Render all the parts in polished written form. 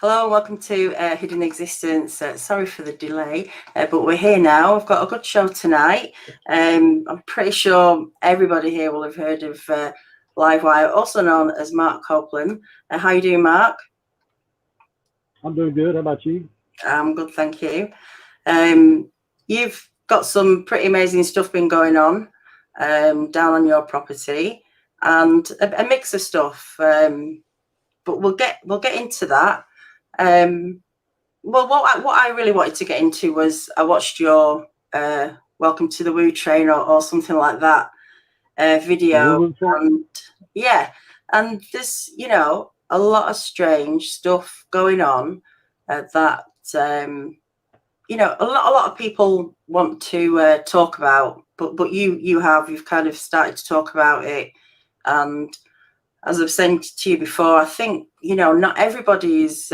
Hello, welcome to Hidden Existence. Sorry for the delay, but we're here now. I've got a good show tonight. I'm pretty sure everybody here will have heard of Livewire, also known as Mark Copeland. How you doing, Mark? I'm doing good. How about you? I'm good, thank you. You've got some pretty amazing stuff been going on down on your property, and a mix of stuff. But we'll get into that. Well, what I really wanted to get into was I watched your Welcome to the Woo Train or something like that video, and yeah, and there's a lot of strange stuff going on that a lot of people want to talk about, but you've kind of started to talk about it, and as I've said to you before, I think not everybody is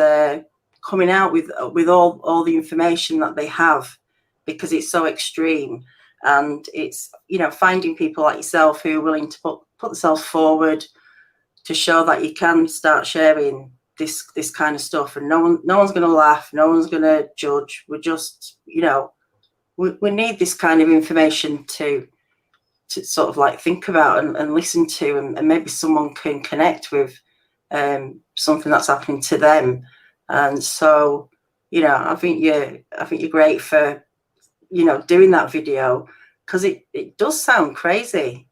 coming out with all the information that they have, because it's so extreme, and it's finding people like yourself who are willing to put themselves forward to show that you can start sharing this kind of stuff, and no one's going to laugh, no one's going to judge. We're just we need this kind of information to sort of like think about and listen to, and maybe someone can connect with something that's happening to them. And so I think you're great for doing that video, because it does sound crazy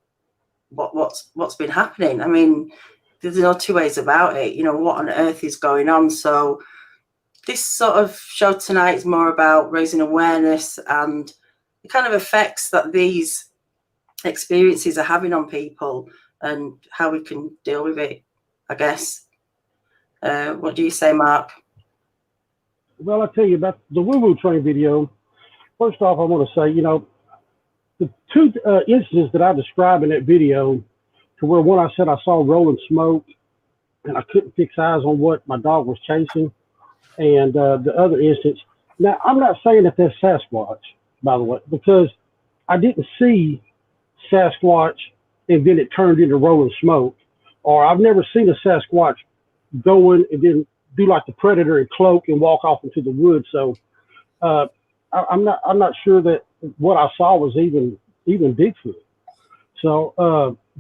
what's been happening. I mean, there's no two ways about it. What on earth is going on? So this sort of show tonight is more about raising awareness and the kind of effects that these experiences are having on people, and how we can deal with it, I guess. What do you say, Mark? Well, I'll tell you about the woo-woo train video. First off, I want to say, the two instances that I described in that video, to where one I said I saw rolling smoke and I couldn't fix eyes on what my dog was chasing, and the other instance. Now, I'm not saying that that's Sasquatch, by the way, because I didn't see Sasquatch and then it turned into rolling smoke, or I've never seen a Sasquatch go in and then do like the predator and cloak and walk off into the woods. So I'm not sure that what I saw was even Bigfoot. So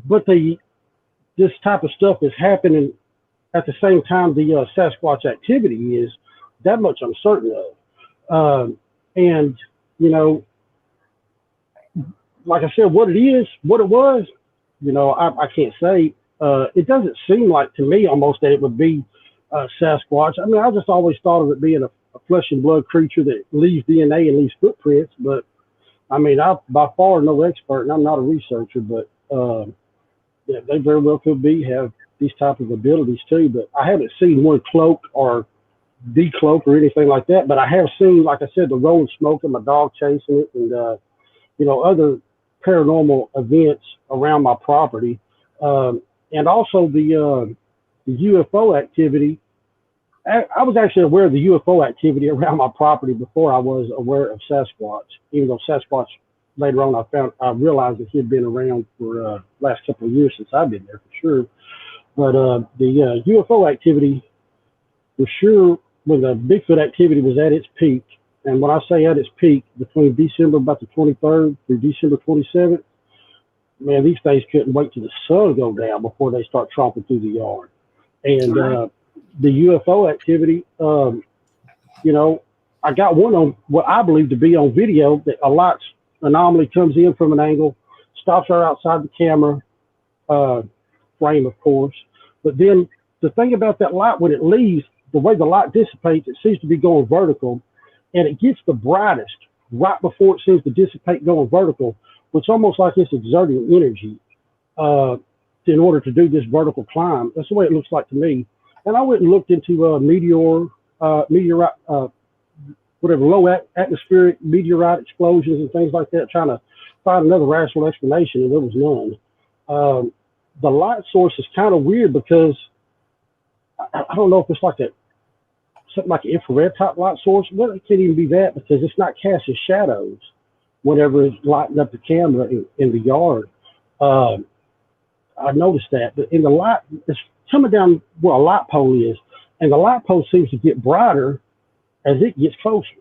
but this type of stuff is happening at the same time the Sasquatch activity is. That much I'm certain of. And like I said, what it is, what it was, I can't say. It doesn't seem like to me almost that it would be Sasquatch. I mean, I just always thought of it being a flesh and blood creature that leaves DNA and leaves footprints. But I mean, I'm by far no expert, and I'm not a researcher, but yeah, they very well could have these type of abilities too. But I haven't seen one cloak or decloak or anything like that. But I have seen, like I said, the rolling smoke and my dog chasing it, and other paranormal events around my property, and also the UFO activity. I was actually aware of the UFO activity around my property before I was aware of Sasquatch. Even though Sasquatch, later on, I realized that he had been around for last couple of years since I've been there for sure. But the UFO activity, for sure, when the Bigfoot activity was at its peak. And when I say at its peak, between December about the 23rd through December 27th, man, these things couldn't wait till the sun go down before they start tromping through the yard. And the UFO activity, I got one on what I believe to be on video, that a light anomaly comes in from an angle, stops right outside the camera frame, of course. But then the thing about that light, when it leaves, the way the light dissipates, it seems to be going vertical. And it gets the brightest right before it seems to dissipate going vertical, which almost like it's exerting energy in order to do this vertical climb. That's the way it looks like to me. And I went and looked into meteorite, whatever, low atmospheric meteorite explosions and things like that, trying to find another rational explanation, and there was none. The light source is kind of weird, because I don't know if it's like something like an infrared type light source. Well, it can't even be that, because it's not casting shadows whenever it's lighting up the camera in the yard. I noticed that. But in the light, it's coming down where a light pole is, and the light post seems to get brighter as it gets closer.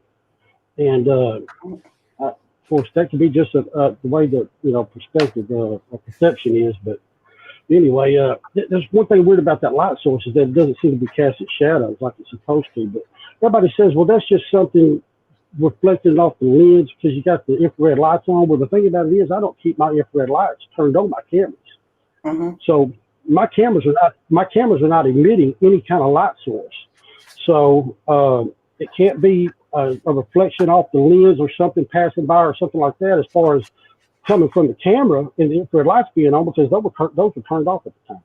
And of course, that could be just the way the perspective or perception is. But anyway, there's one thing weird about that light source is that it doesn't seem to be casting shadows like it's supposed to. But everybody says, well, that's just something reflecting off the lens because you got the infrared lights on. Well, the thing about it is I don't keep my infrared lights turned on my cameras. Mm-hmm. So my cameras are not emitting any kind of light source. So it can't be a reflection off the lens or something passing by or something like that as far as coming from the camera and the infrared lights being on, because those were turned off at the time.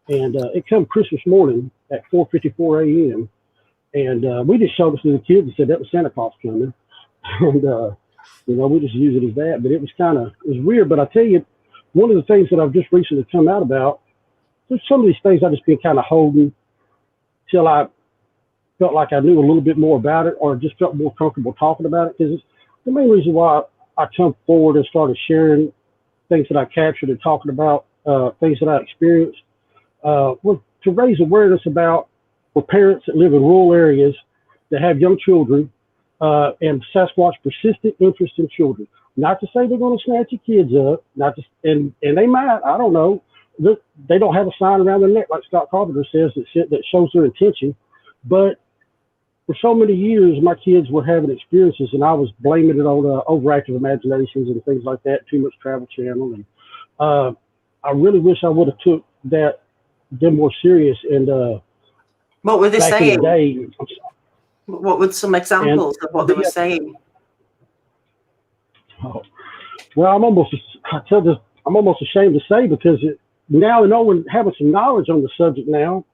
And it come Christmas morning at 4:54 a.m. And we just showed it to the kids and said that was Santa Claus coming. And, we just use it as that. But it was weird. But I tell you, one of the things that I've just recently come out about, there's some of these things I've just been kind of holding till I felt like I knew a little bit more about it or just felt more comfortable talking about it. Because the main reason why I come forward and started sharing things that I captured and talking about things that I experienced was to raise awareness about for parents that live in rural areas that have young children and Sasquatch persistent interest in children. Not to say they're going to snatch your kids up, and they might, I don't know. They don't have a sign around their neck like Scott Carpenter says that shows their intention. But for so many years, my kids were having experiences, and I was blaming it on overactive imaginations and things like that, too much Travel Channel. And I really wish I would have took them more serious. And what were they saying? In the day, what were some examples of what they were saying? Oh, well, I'm almost ashamed to say, because now knowing, having some knowledge on the subject now,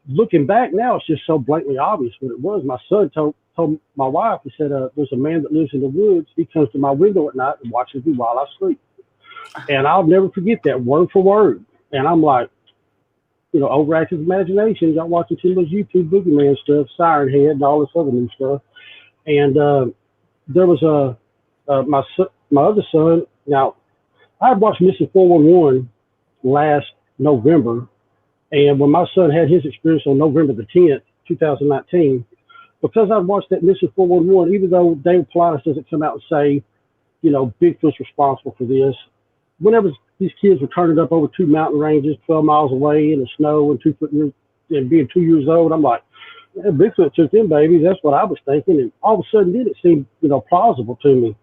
looking back now, it's just so blatantly obvious what it was. My son told my wife, he said, there's a man that lives in the woods. He comes to my window at night and watches me while I sleep. And I'll never forget that word for word. And I'm like, overactive imagination. Y'all watching too much YouTube boogeyman stuff, Siren Head, and all this other new stuff. And there was my other son. Now, I had watched Missing 411 last November, and when my son had his experience on November the 10th, 2019, because I'd watched that Missing 411, even though David Pilatus doesn't come out and say, Bigfoot's responsible for this, whenever these kids were turning up over 2 mountain ranges 12 miles away in the snow and being 2 years old, I'm like, Bigfoot took them babies. That's what I was thinking. And all of a sudden then it seemed, plausible to me,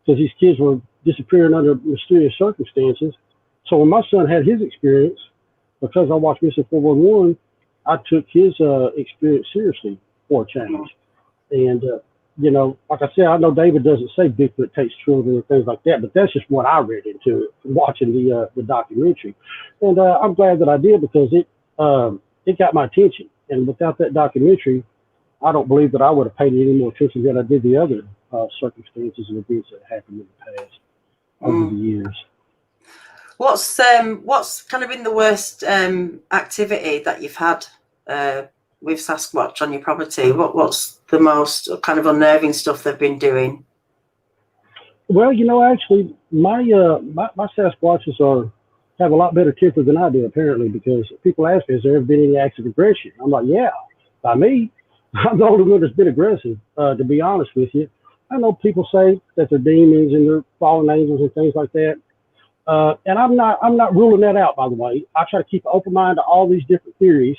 because these kids were disappearing under mysterious circumstances. So when my son had his experience, because I watched Missing 411, I took his experience seriously for a change. And, like I said, I know David doesn't say Bigfoot takes children and things like that, but that's just what I read into it from watching the documentary. And I'm glad that I did, because it got my attention. And without that documentary, I don't believe that I would have paid any more attention than I did the other circumstances and events that happened in the past over the years. What's kind of been the worst activity that you've had with Sasquatch on your property? What's the most kind of unnerving stuff they've been doing? Well, actually, my Sasquatches have a lot better temper than I do, apparently, because people ask me, has there ever been any acts of aggression? I'm like, yeah, by me. I'm the only one that's been aggressive, to be honest with you. I know people say that they're demons and they're fallen angels and things like that. And I'm not ruling that out, by the way. I try to keep an open mind to all these different theories.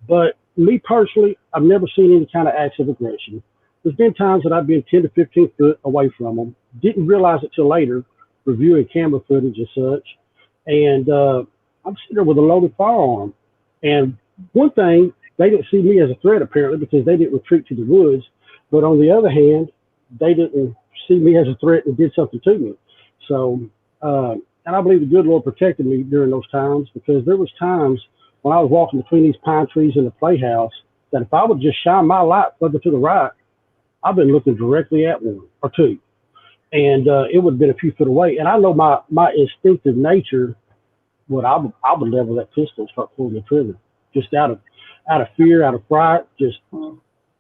But me personally, I've never seen any kind of acts of aggression. There's been times that I've been 10 to 15 foot away from them. Didn't realize it till later, reviewing camera footage and such. And I'm sitting there with a loaded firearm. And one thing, they didn't see me as a threat, apparently, because they didn't retreat to the woods. But on the other hand, they didn't see me as a threat and did something to me. So, and I believe the good Lord protected me during those times, because there was times when I was walking between these pine trees in the playhouse that if I would just shine my light further to the right, I've been looking directly at one or two. And it would have been a few foot away. And I know my instinctive nature, I would level that pistol and start pulling the trigger, just out of fear, out of fright, just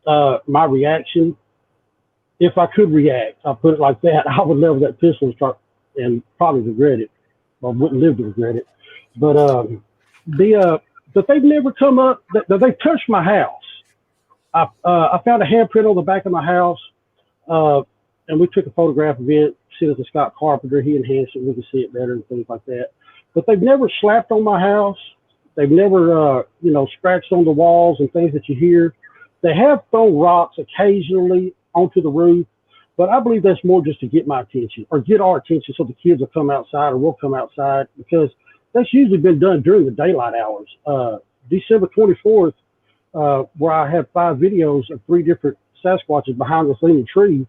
my reaction. If I could react, I'll put it like that, I would level that pistol and start, and probably regret it, or wouldn't live to regret it. But that they've never come up, that they've touched my house. I found a handprint on the back of my house, and we took a photograph of it, sent it to Scott Carpenter. He enhanced it. We could see it better and things like that. But they've never slapped on my house. They've never, scratched on the walls and things that you hear. They have thrown rocks occasionally onto the roof, but I believe that's more just to get my attention or get our attention so the kids will come outside or we'll come outside, because that's usually been done during the daylight hours. December 24th, where I had 5 videos of 3 different Sasquatches behind this leaning tree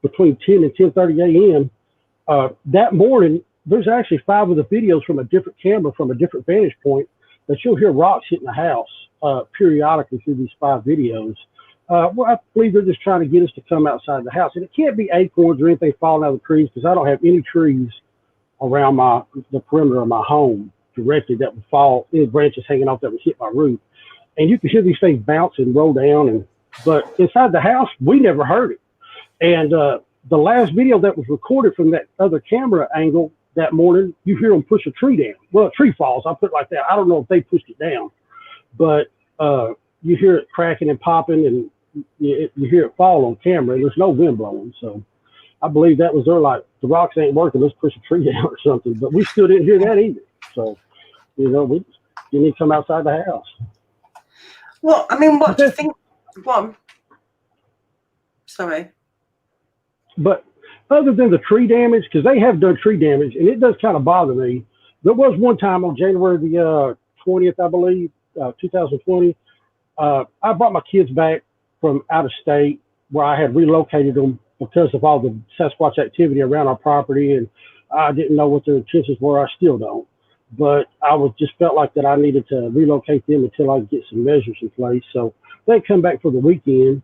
between 10 and 10:30 a.m. That morning, there's actually 5 of the videos from a different camera, from a different vantage point, that you'll hear rocks hitting the house periodically through these 5 videos. Well, I believe they're just trying to get us to come outside the house. And it can't be acorns or anything falling out of the trees, because I don't have any trees around the perimeter of my home directly that would fall, any branches hanging off that would hit my roof. And you can hear these things bounce and roll down. But inside the house, we never heard it. And the last video that was recorded from that other camera angle that morning, you hear them push a tree down. Well, a tree falls, I'll put it like that. I don't know if they pushed it down, but you hear it cracking and popping, and you hear it fall on camera, and there's no wind blowing. So I believe that was their, like, the rocks ain't working, let's push a tree down or something. But we still didn't hear that either. So, you need to come outside the house. Well, I mean, what do you think? One. Sorry. But other than the tree damage, because they have done tree damage, and it does kind of bother me. There was one time on January the 20th, I believe, 2020, I brought my kids back from out of state where I had relocated them because of all the Sasquatch activity around our property, and I didn't know what their intentions were. I still don't. But I just felt like that I needed to relocate them until I could get some measures in place. So they come back for the weekend,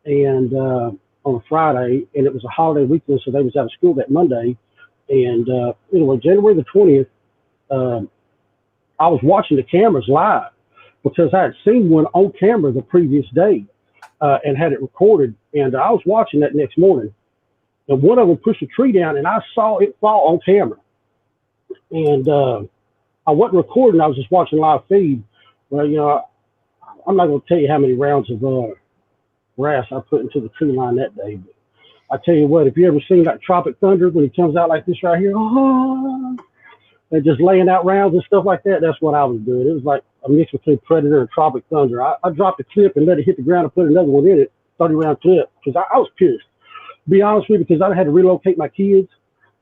and on a Friday, and it was a holiday weekend, so they was out of school that Monday. And anyway, January the 20th, I was watching the cameras live because I had seen one on camera the previous day and had it recorded. And I was watching that next morning, and one of them pushed a tree down, and I saw it fall on camera. And I wasn't recording, I was just watching live feed. Well, I'm not going to tell you how many rounds of grass I put into the tree line that day. But I tell you what, if you ever seen that Tropic Thunder when he comes out like this right here, and just laying out rounds and stuff like that, that's what I was doing. It was like a mix between Predator and Tropic Thunder. I dropped a clip and let it hit the ground and put another one in it, 30-round clip, because I was pissed. To be honest with you, because I had to relocate my kids.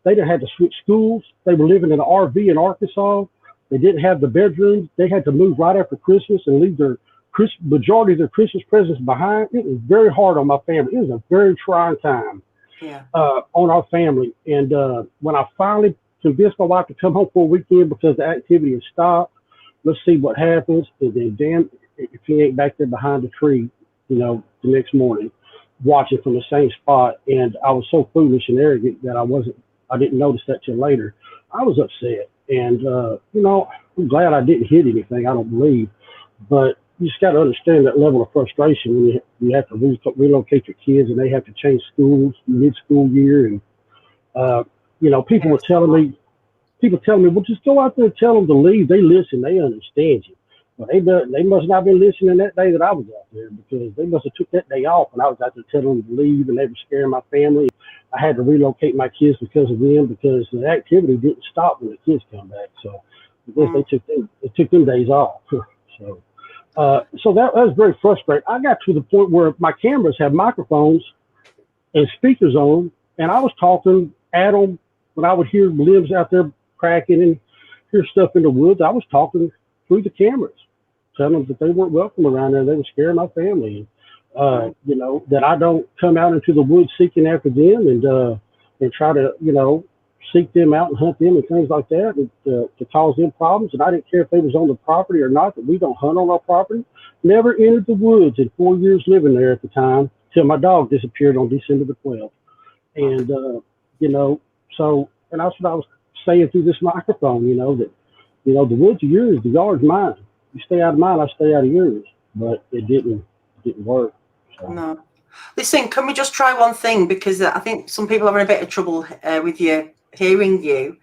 They done had to switch schools. They were living in an RV in Arkansas. They didn't have the bedrooms. They had to move right after Christmas and leave their majority of their Christmas presents behind. It was very hard on my family. It was a very trying time on our family. And when I finally convinced my wife to come home for a weekend because the activity had stopped, let's see what happens. And then, damn, if he ain't back there behind the tree, the next morning, watching from the same spot. And I was so foolish and arrogant that I didn't notice that till later. I was upset. And, I'm glad I didn't hit anything, I don't believe. But you just got to understand that level of frustration when you have to relocate your kids and they have to change schools mid-school year. And, people were telling me, well, just go out there and tell them to leave. They listen. They understand you. Well, they must not have been listening that day that I was out there, because they must have took that day off and I was out there telling them to leave, and they were scaring my family. I had to relocate my kids because of them, because the activity didn't stop when the kids come back. So I guess they took them days off. So that was very frustrating. I got to the point where my cameras have microphones and speakers on them, and I was talking at them when I would hear limbs out there cracking and hear stuff in the woods. I was talking through the cameras, telling them that they weren't welcome around there. They were scaring my family. That I don't come out into the woods seeking after them and try to, seek them out and hunt them and things like that to cause them problems. And I didn't care if they was on the property or not, that we don't hunt on our property. Never entered the woods in 4 years living there at the time till my dog disappeared on December the 12th. And, and that's what I was saying through this microphone, that, the woods are yours, the yard's mine. You stay out of mine, I stay out of yours. But it didn't work. So. No. Listen, can we just try one thing? Because I think some people are having a bit of trouble with you hearing you.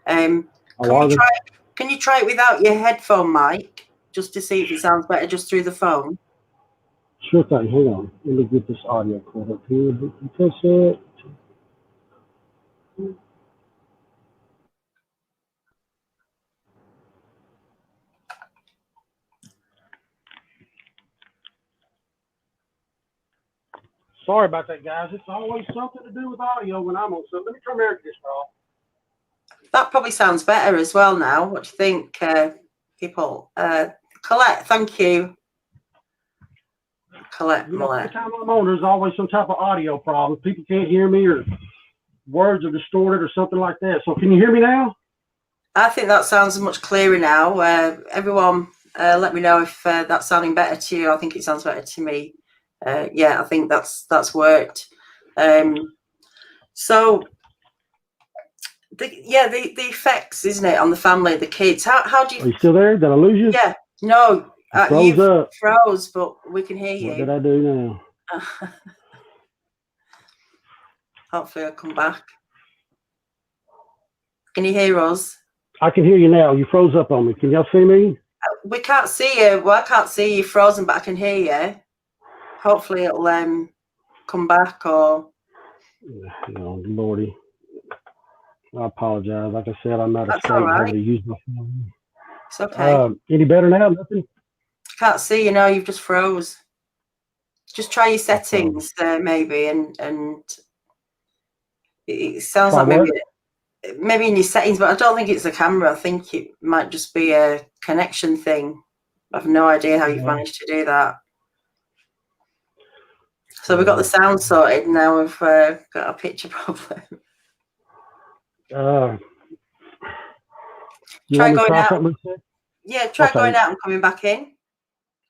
Can you try it without your headphone mic? just to see if it sounds better just through the phone? Sure thing. Hang on. Let me get this audio caught up here. Press it. Sorry about that, guys. It's always something to do with audio when I'm on something. Let me turn my air conditioner off. That probably sounds better as well now. What do you think, people? Colette, thank you. Colette Millett. Every time I'm on, there's always some type of audio problem. People can't hear me, or words are distorted or something like that. So can you hear me now? I think that sounds much clearer now. Everyone, let me know if that's sounding better to you. I think it sounds better to me. Yeah, I think that's worked. So, the effects, isn't it, on the family, the kids? How do you? Are you still there? Did I lose you? Yeah, no, froze up. Froze, but we can hear you. What did I do now? Hopefully, I'll come back. Can you hear us? I can hear you now. You froze up on me. Can y'all see me? We can't see you. Well, I can't see you frozen, but I can hear you. Hopefully it'll come back, or no, Lordy. I apologize. Like I said, I'm not a all right. to use my phone. It's okay. Any better now? Nothing? Can't see you now. You've just froze. Just try your settings there, maybe, and it sounds try like what? maybe in your settings, but I don't think it's the camera. I think it might just be a connection thing. I have no idea how you've managed to do that. So we've got the sound sorted, now we've got a picture problem. Try going out. Yeah, try okay. going out and coming back in.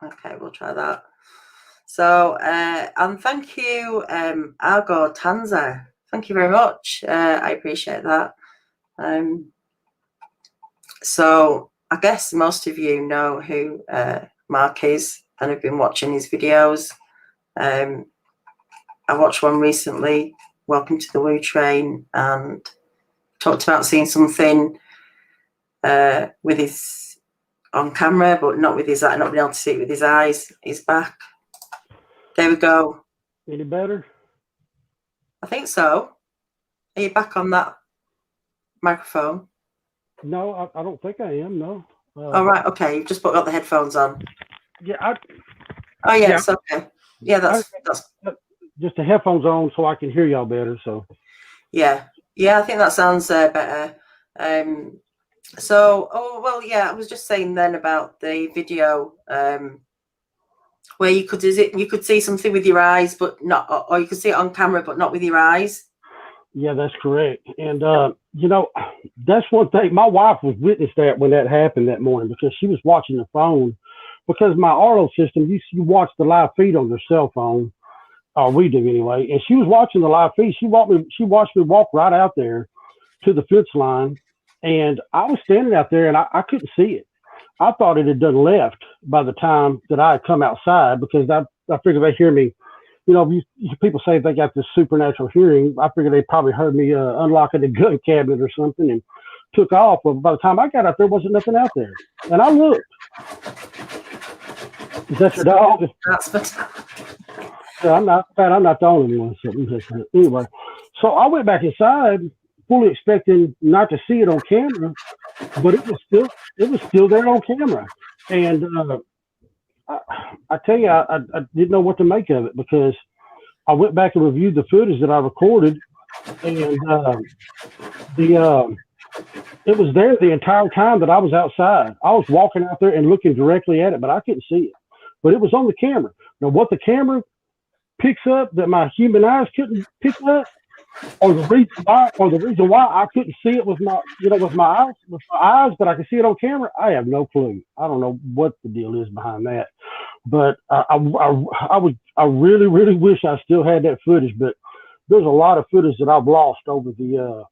Okay, we'll try that. So, and thank you, Argo Tanza. Thank you very much. I appreciate that. So I guess most of you know who Mark is and have been watching his videos. I watched one recently, Welcome to the Woo Train, and talked about seeing something with his on camera, but not with his eye, not being able to see it with his eyes. He's back. There we go. Any better? I think so. Are you back on that microphone? No, I don't think I am. No. All right. Okay. You've just got the headphones on. Yeah. Oh yeah, it's okay. Yeah, that's just the headphones on so I can hear y'all better. So. Yeah. I think that sounds better. So, I was just saying then about the video where you could see something with your eyes, but not, or you could see it on camera, but not with your eyes. Yeah, that's correct. And that's one thing. My wife was witness that when that happened that morning, because she was watching the phone. Because my Arlo system, you watch the live feed on your cell phone, or we do anyway. And she was watching the live feed. She watched me walk right out there to the fence line, and I was standing out there, and I couldn't see it. I thought it had done left by the time that I had come outside, because I figured they hear me. People say they got this supernatural hearing. I figured they probably heard me unlocking the gun cabinet or something and took off. But by the time I got out there, wasn't nothing out there. And I looked. Is that your dog? That's fantastic. I'm not the only one. Anyway, so I went back inside, fully expecting not to see it on camera, but it was still there on camera. And I tell you, I didn't know what to make of it, because I went back and reviewed the footage that I recorded, and it was there the entire time that I was outside. I was walking out there and looking directly at it, but I couldn't see it. But it was on the camera. Now, what the camera picks up that my human eyes couldn't pick up, or the reason why I couldn't see it with my eyes, but I could see it on camera, I have no clue. I don't know what the deal is behind that. But I really, really wish I still had that footage. But there's a lot of footage that I've lost over the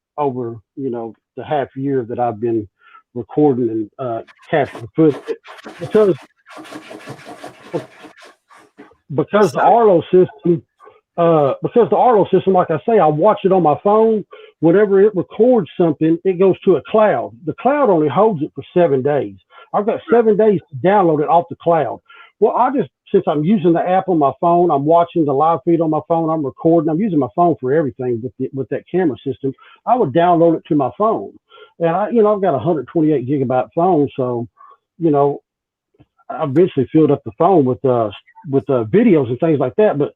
half year that I've been recording and capturing footage, because the Arlo system. Because the Arlo system, like I say, I watch it on my phone. Whenever it records something, it goes to a cloud. The cloud only holds it for 7 days. I've got 7 days to download it off the cloud. Well, since I'm using the app on my phone, I'm watching the live feed on my phone, I'm recording, I'm using my phone for everything with that camera system. I would download it to my phone. And I've got a 128 gigabyte phone. So, I eventually filled up the phone with videos and things like that. But,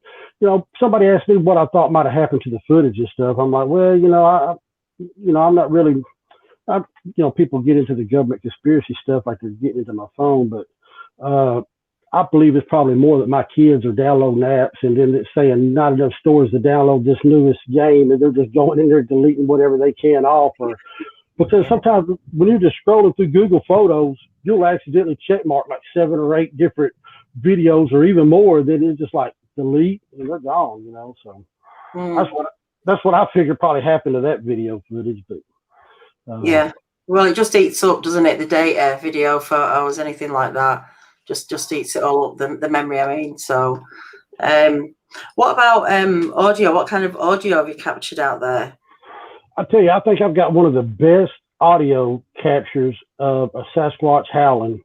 somebody asked me what I thought might have happened to the footage and stuff. I'm like, well, I'm not really, people get into the government conspiracy stuff like they're getting into my phone, but I believe it's probably more that my kids are downloading apps and then it's saying not enough stores to download this newest game, and they're just going in there deleting whatever they can off. Because sometimes when you're just scrolling through Google Photos, you'll accidentally check mark like 7 or 8 different videos or even more. Then it's just like delete and they're gone, So that's what I figured probably happened to that video footage. But yeah, well, it just eats up, doesn't it? The data, video, photos, anything like that, just eats it all up. The memory, I mean. So, what about audio? What kind of audio have you captured out there? I tell you, I think I've got one of the best audio captures of a Sasquatch howling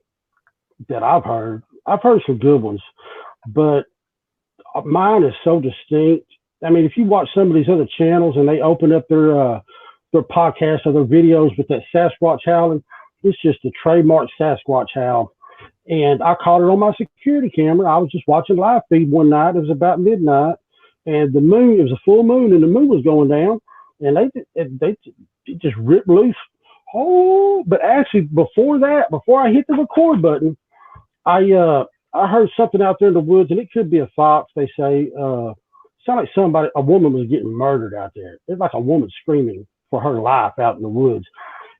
that I've heard. I've heard some good ones, but mine is so distinct. I mean, if you watch some of these other channels and they open up their podcasts or their videos with that Sasquatch howling, it's just a trademark Sasquatch howl. And I caught it on my security camera. I was just watching live feed one night. It was about midnight, and it was a full moon, and the moon was going down. And they just ripped loose. Oh, but actually before I hit the record button, I heard something out there in the woods, and it could be a fox. They say, sounded like a woman was getting murdered out there. It's like a woman screaming for her life out in the woods,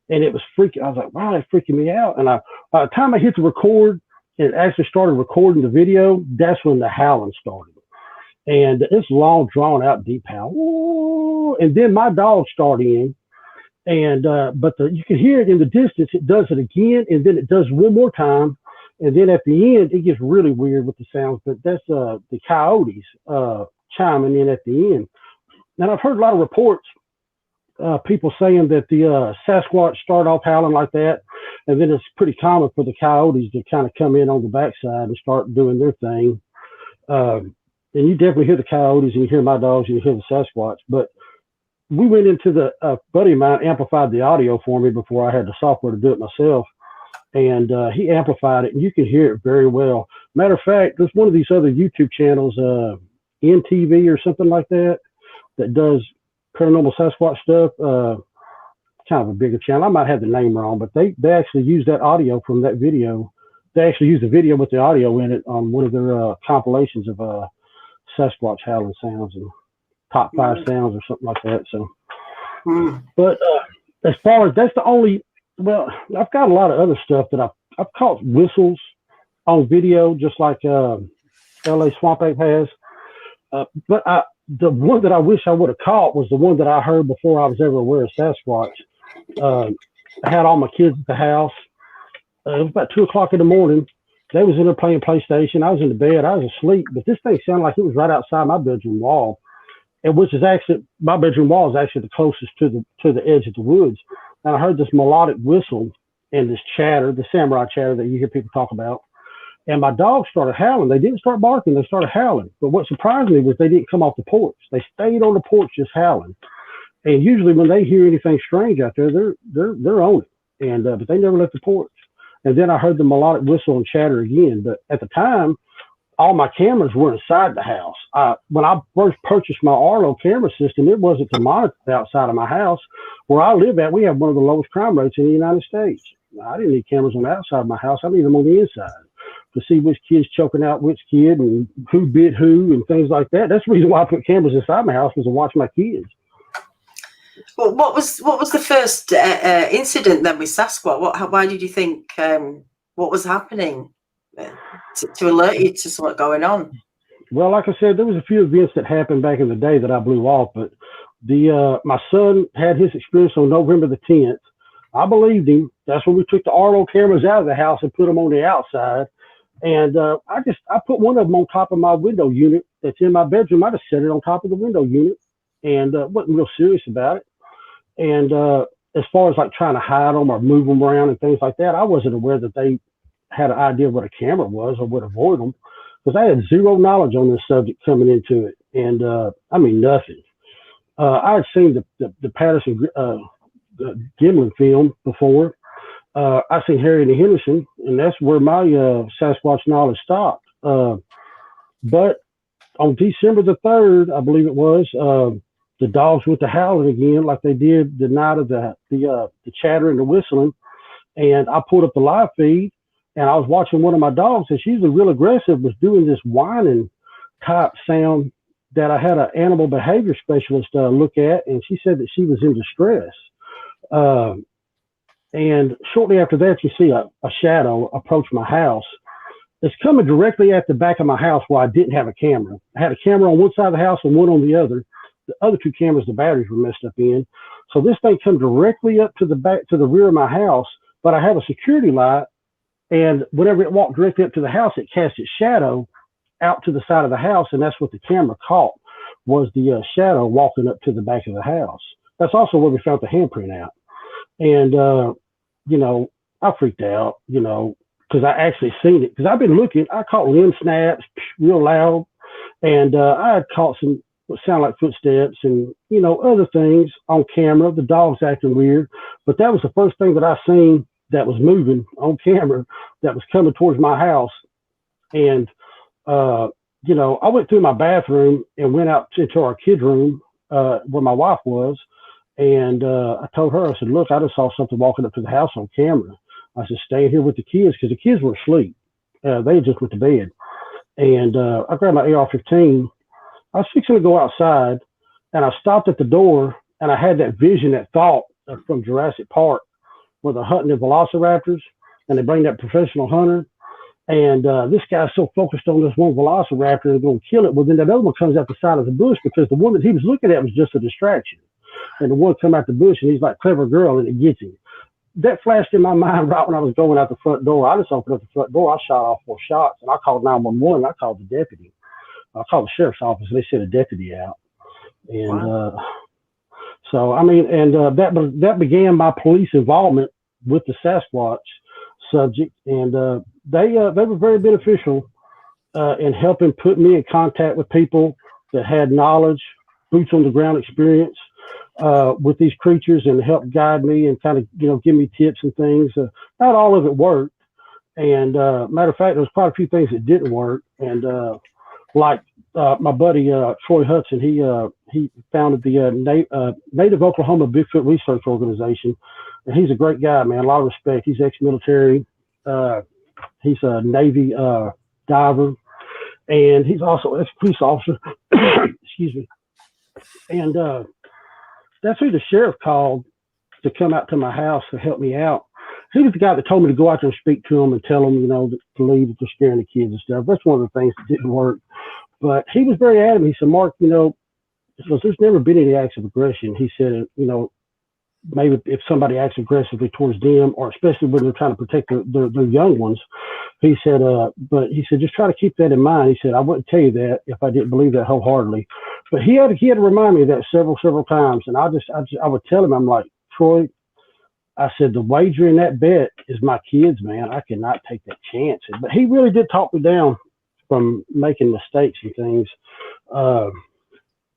and it was freaking. I was like, wow, that's freaking me out. And by the time I hit the record and actually started recording the video, that's when the howling started. And it's long, drawn out, deep howl. Ooh, and then my dogs start in, and but you can hear it in the distance. It does it again, and then it does one more time, and then at the end it gets really weird with the sounds. But that's the coyotes chiming in at the end. And I've heard a lot of reports, people saying that the Sasquatch start off howling like that, and then it's pretty common for the coyotes to kind of come in on the backside and start doing their thing. And you definitely hear the coyotes, and you hear my dogs, and you hear the Sasquatch. But we went into the buddy of mine amplified the audio for me before I had the software to do it myself, and he amplified it, and you can hear it very well. Matter of fact, there's one of these other YouTube channels, NTV or something like that does paranormal Sasquatch stuff. Kind of a bigger channel. I might have the name wrong, but they actually use that audio from that video. They actually use the video with the audio in it on one of their compilations of Sasquatch howling sounds and top 5 sounds or something like that. So, but as far as that's the only, well, I've got a lot of other stuff that I've caught whistles on video, just like LA Swamp Ape has. But the one that I wish I would have caught was the one that I heard before I was ever aware of Sasquatch. I had all my kids at the house. It was about 2:00 in the morning. They was in there playing PlayStation. I was in the bed. I was asleep, but this thing sounded like it was right outside my bedroom wall, and which is actually my bedroom wall is actually the closest to the edge of the woods. And I heard this melodic whistle and this chatter, the samurai chatter that you hear people talk about. And my dogs started howling. They didn't start barking. They started howling. But what surprised me was they didn't come off the porch. They stayed on the porch just howling. And usually when they hear anything strange out there, they're on it. And but they never left the porch. And then I heard the melodic whistle and chatter again. But at the time, all my cameras were inside the house. When I first purchased my Arlo camera system, it wasn't to monitor the outside of my house. Where I live at, we have one of the lowest crime rates in the United States. I didn't need cameras on the outside of my house. I need them on the inside to see which kid's choking out which kid and who bit who and things like that. That's the reason why I put cameras inside my house, was to watch my kids. Well, what was the first incident then with Sasquatch? Why did you think what was happening to alert you to something going on? Well, like I said, there was a few events that happened back in the day that I blew off, but my son had his experience on November the 10th. I believed him. That's when we took the Arlo cameras out of the house and put them on the outside. And I put one of them on top of my window unit that's in my bedroom. I just set it on top of the window unit and wasn't real serious about it. And as far as like trying to hide them or move them around and things like that, I wasn't aware that they had an idea what a camera was or would avoid them, because I had zero knowledge on this subject coming into it. And I mean, nothing. I had seen the Patterson Gimlin film before. I seen Harry and the Henderson, and that's where my Sasquatch knowledge stopped. But on December the 3rd, I believe it was, the dogs went to howling again, like they did the night of the chatter and the whistling. And I pulled up the live feed, and I was watching one of my dogs, and she's real aggressive, was doing this whining type sound that I had an animal behavior specialist look at, and she said that she was in distress. And shortly after that, you see a shadow approach my house. It's coming directly at the back of my house where I didn't have a camera. I had a camera on one side of the house and one on the other. The other two cameras, the batteries were messed up in. So this thing come directly up to the back, to the rear of my house, but I have a security light, and whenever it walked directly up to the house, it cast its shadow out to the side of the house, and that's what the camera caught, was the shadow walking up to the back of the house. That's also where we found the handprint out. And, you know, I freaked out, you know, because I actually seen it. Because I've been looking, I caught limb snaps real loud, and I had caught some what sound like footsteps and, you know, other things on camera, the dogs acting weird. But that was the first thing that I seen that was moving on camera that was coming towards my house. And, you know, I went through my bathroom and went out into our kid room where my wife was. And I told her, I said, look, I just saw something walking up to the house on camera. I said, stay here with the kids, because the kids were asleep. They just went to bed. And I grabbed my AR-15. I was fixing to go outside, and I stopped at the door, and I had that vision, that thought from Jurassic Park, where they're hunting the velociraptors, and they bring that professional hunter. And this guy's so focused on this one velociraptor and going to kill it. Well, then that other one comes out the side of the bush, because the one that he was looking at was just a distraction. And the one come out the bush, and he's like, clever girl, and it gets him. That flashed in my mind right when I was going out the front door. I just opened up the front door. I shot off 4 shots, and I called 911. I called the deputy. I called the sheriff's office, and they sent a deputy out. And wow. So, I mean, and that began my police involvement with the Sasquatch subject. And they were very beneficial in helping put me in contact with people that had knowledge, boots on the ground experience with these creatures, and help guide me and kind of, you know, give me tips and things. Not all of it worked. And matter of fact, there was quite a few things that didn't work. And like my buddy Troy Hudson, he founded the Native Oklahoma Bigfoot Research Organization, and he's a great guy, man. A lot of respect. He's ex-military. He's a Navy diver, and he's also an ex-police officer. Excuse me. And that's who the sheriff called to come out to my house to help me out. He was the guy that told me to go out there and speak to them and tell them, you know, to leave, that they're scaring the kids and stuff. That's one of the things that didn't work. But he was very adamant. He said, Mark, you know, because there's never been any acts of aggression. He said, you know, maybe if somebody acts aggressively towards them, or especially when they're trying to protect their young ones, he said, but he said, just try to keep that in mind. He said, I wouldn't tell you that if I didn't believe that wholeheartedly. But he had to remind me of that several times. And I would tell him, I'm like, Troy, I said, the wager in that bet is my kids, man. I cannot take that chance. But he really did talk me down from making mistakes and things,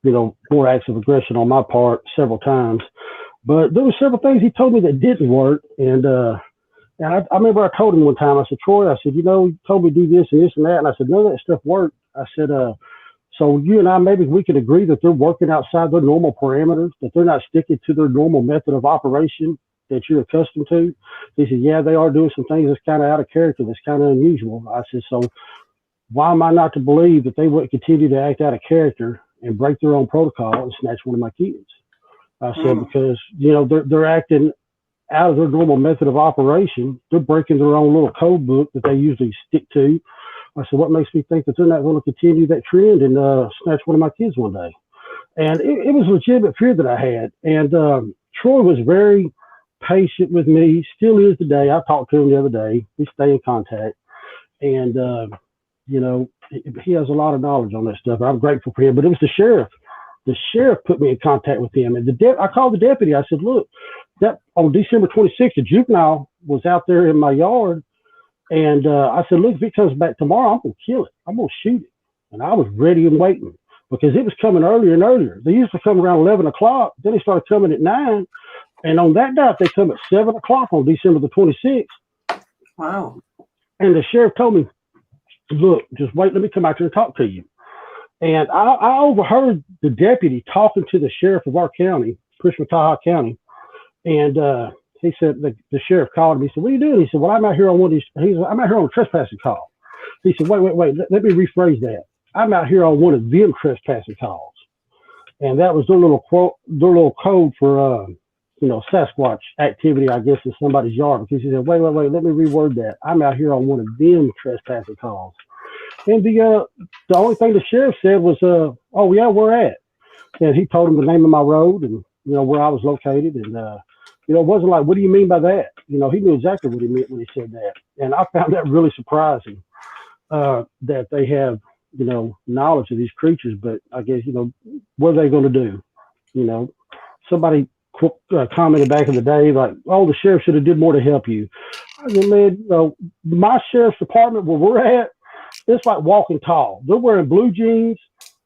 you know, more acts of aggression on my part several times. But there were several things he told me that didn't work. And I remember I told him one time, I said, Troy, I said, you know, you told me to do this and this and that. And I said, none of that stuff worked. I said, so you and I, maybe we could agree that they're working outside their normal parameters, that they're not sticking to their normal method of operation that you're accustomed to. He said, yeah, they are doing some things that's kind of out of character, that's kind of unusual. I said, so why am I not to believe that they wouldn't continue to act out of character and break their own protocol and snatch one of my kids? I said, because, you know, they're acting out of their normal method of operation. They're breaking their own little code book that they usually stick to. I said, what makes me think that they're not going to continue that trend and snatch one of my kids one day? And it was a legitimate fear that I had. And Troy was very patient with me, still is today. I talked to him the other day. We stay in contact. And, you know, he has a lot of knowledge on that stuff. I'm grateful for him. But it was the sheriff. The sheriff put me in contact with him. And I called the deputy. I said, look, that on December 26th, a juvenile was out there in my yard. And I said, look, if it comes back tomorrow, I'm going to kill it. I'm going to shoot it. And I was ready and waiting because it was coming earlier and earlier. They used to come around 11 o'clock. Then they started coming at 9. And on that night, they come at 7 o'clock on December the 26th. Wow. And the sheriff told me, look, just wait, let me come out here and talk to you. And I overheard the deputy talking to the sheriff of our county, Cushman-Taha County. And he said, the sheriff called him. He said, what are you doing? He said, well, I'm out here on one of these. I'm out here on a trespassing call. He said, wait, let me rephrase that. I'm out here on one of them trespassing calls. And that was their little code for, Sasquatch activity, I guess, in somebody's yard. Because he said, wait, let me reword that. I'm out here on one of them trespassing calls. And the only thing the sheriff said was, oh, yeah, where at? And he told him the name of my road and, where I was located. And, it wasn't like, what do you mean by that? He knew exactly what he meant when he said that. And I found that really surprising that they have, knowledge of these creatures. But I guess, what are they going to do? Somebody commented back in the day, like, oh, the sheriff should have did more to help you. I mean, man, my sheriff's department where we're at, it's like walking tall. They're wearing blue jeans,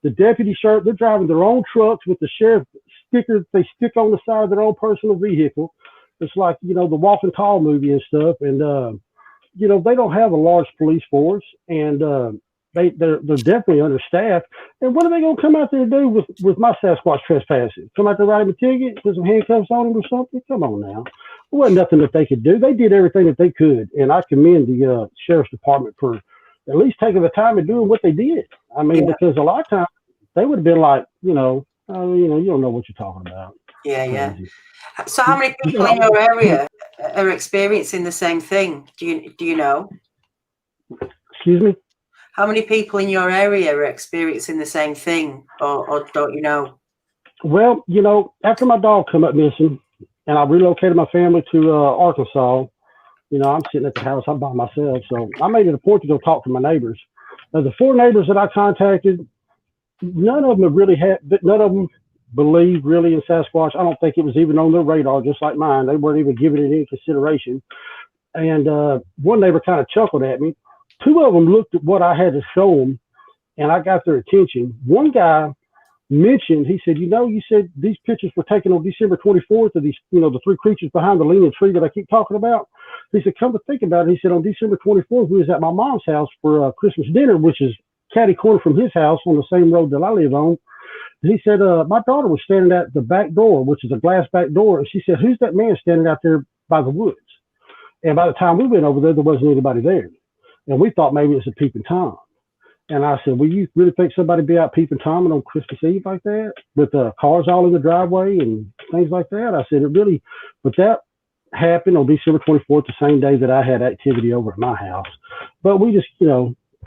the deputy shirt. They're driving their own trucks with the sheriff stickers they stick on the side of their own personal vehicle. It's like, the Walking Tall movie and stuff. And, they don't have a large police force, and they're definitely understaffed. And what are they going to come out there and do with my Sasquatch trespassing? Come out there, write him a ticket, put some handcuffs on him or something? Come on now. There wasn't nothing that they could do. They did everything that they could. And I commend the sheriff's department for at least taking the time and doing what they did. I mean, because a lot of times they would have been like, you don't know what you're talking about. Yeah. So how many people in your area are experiencing the same thing? Do you know? Excuse me? How many people in your area are experiencing the same thing, or don't you know? Well, after my dog come up missing and I relocated my family to Arkansas, I'm sitting at the house, I'm by myself. So I made it a point to go talk to my neighbors. Now, the 4 neighbors that I contacted, none of them believed really in Sasquatch. I don't think it was even on their radar, just like mine. They weren't even giving it any consideration. And one neighbor kind of chuckled at me. 2 of them looked at what I had to show them, and I got their attention. One guy mentioned, he said, you said these pictures were taken on December 24th of these, the 3 creatures behind the leaning tree that I keep talking about. He said, come to think about it. He said, on December 24th, we was at my mom's house for Christmas dinner, which is catty corner from his house on the same road that I live on. He said, my daughter was standing at the back door, which is a glass back door. And she said, who's that man standing out there by the woods? And by the time we went over there, there wasn't anybody there. And we thought maybe it's a peeping Tom. And I said, well, you really think somebody be out peeping Tom on Christmas Eve like that with cars all in the driveway and things like that? I said, but that happened on December 24th, the same day that I had activity over at my house. But we just,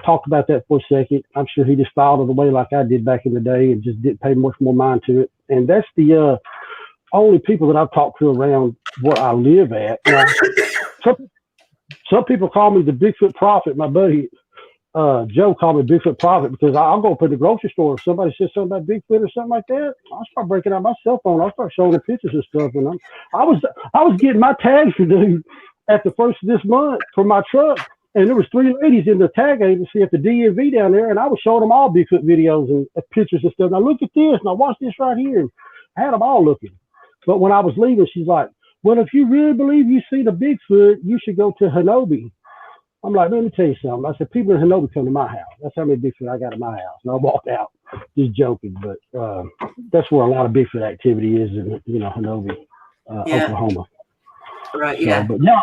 talked about that for a second. I'm sure he just filed it away like I did back in the day and just didn't pay much more mind to it. And that's the only people that I've talked to around where I live at. Now, some people call me the Bigfoot prophet. My buddy Joe called me Bigfoot prophet because I'll go up in the grocery store. If somebody says something about Bigfoot or something like that, I'll start breaking out my cell phone. I'll start showing them pictures and stuff. And I was getting my tags renewed at the first of this month for my truck. And there was 3 ladies in the tag agency at the DMV down there, and I was showing them all Bigfoot videos and pictures and stuff. Now look at this. Now watch this right here. And I had them all looking. But when I was leaving, she's like, well, if you really believe you see the Bigfoot, you should go to Hanobi. I'm like, let me tell you something. I said, people in Hanobi come to my house. That's how many Bigfoot I got in my house. And I walked out just joking. But that's where a lot of Bigfoot activity is in, Hanobi, Oklahoma. Right, yeah. But yeah,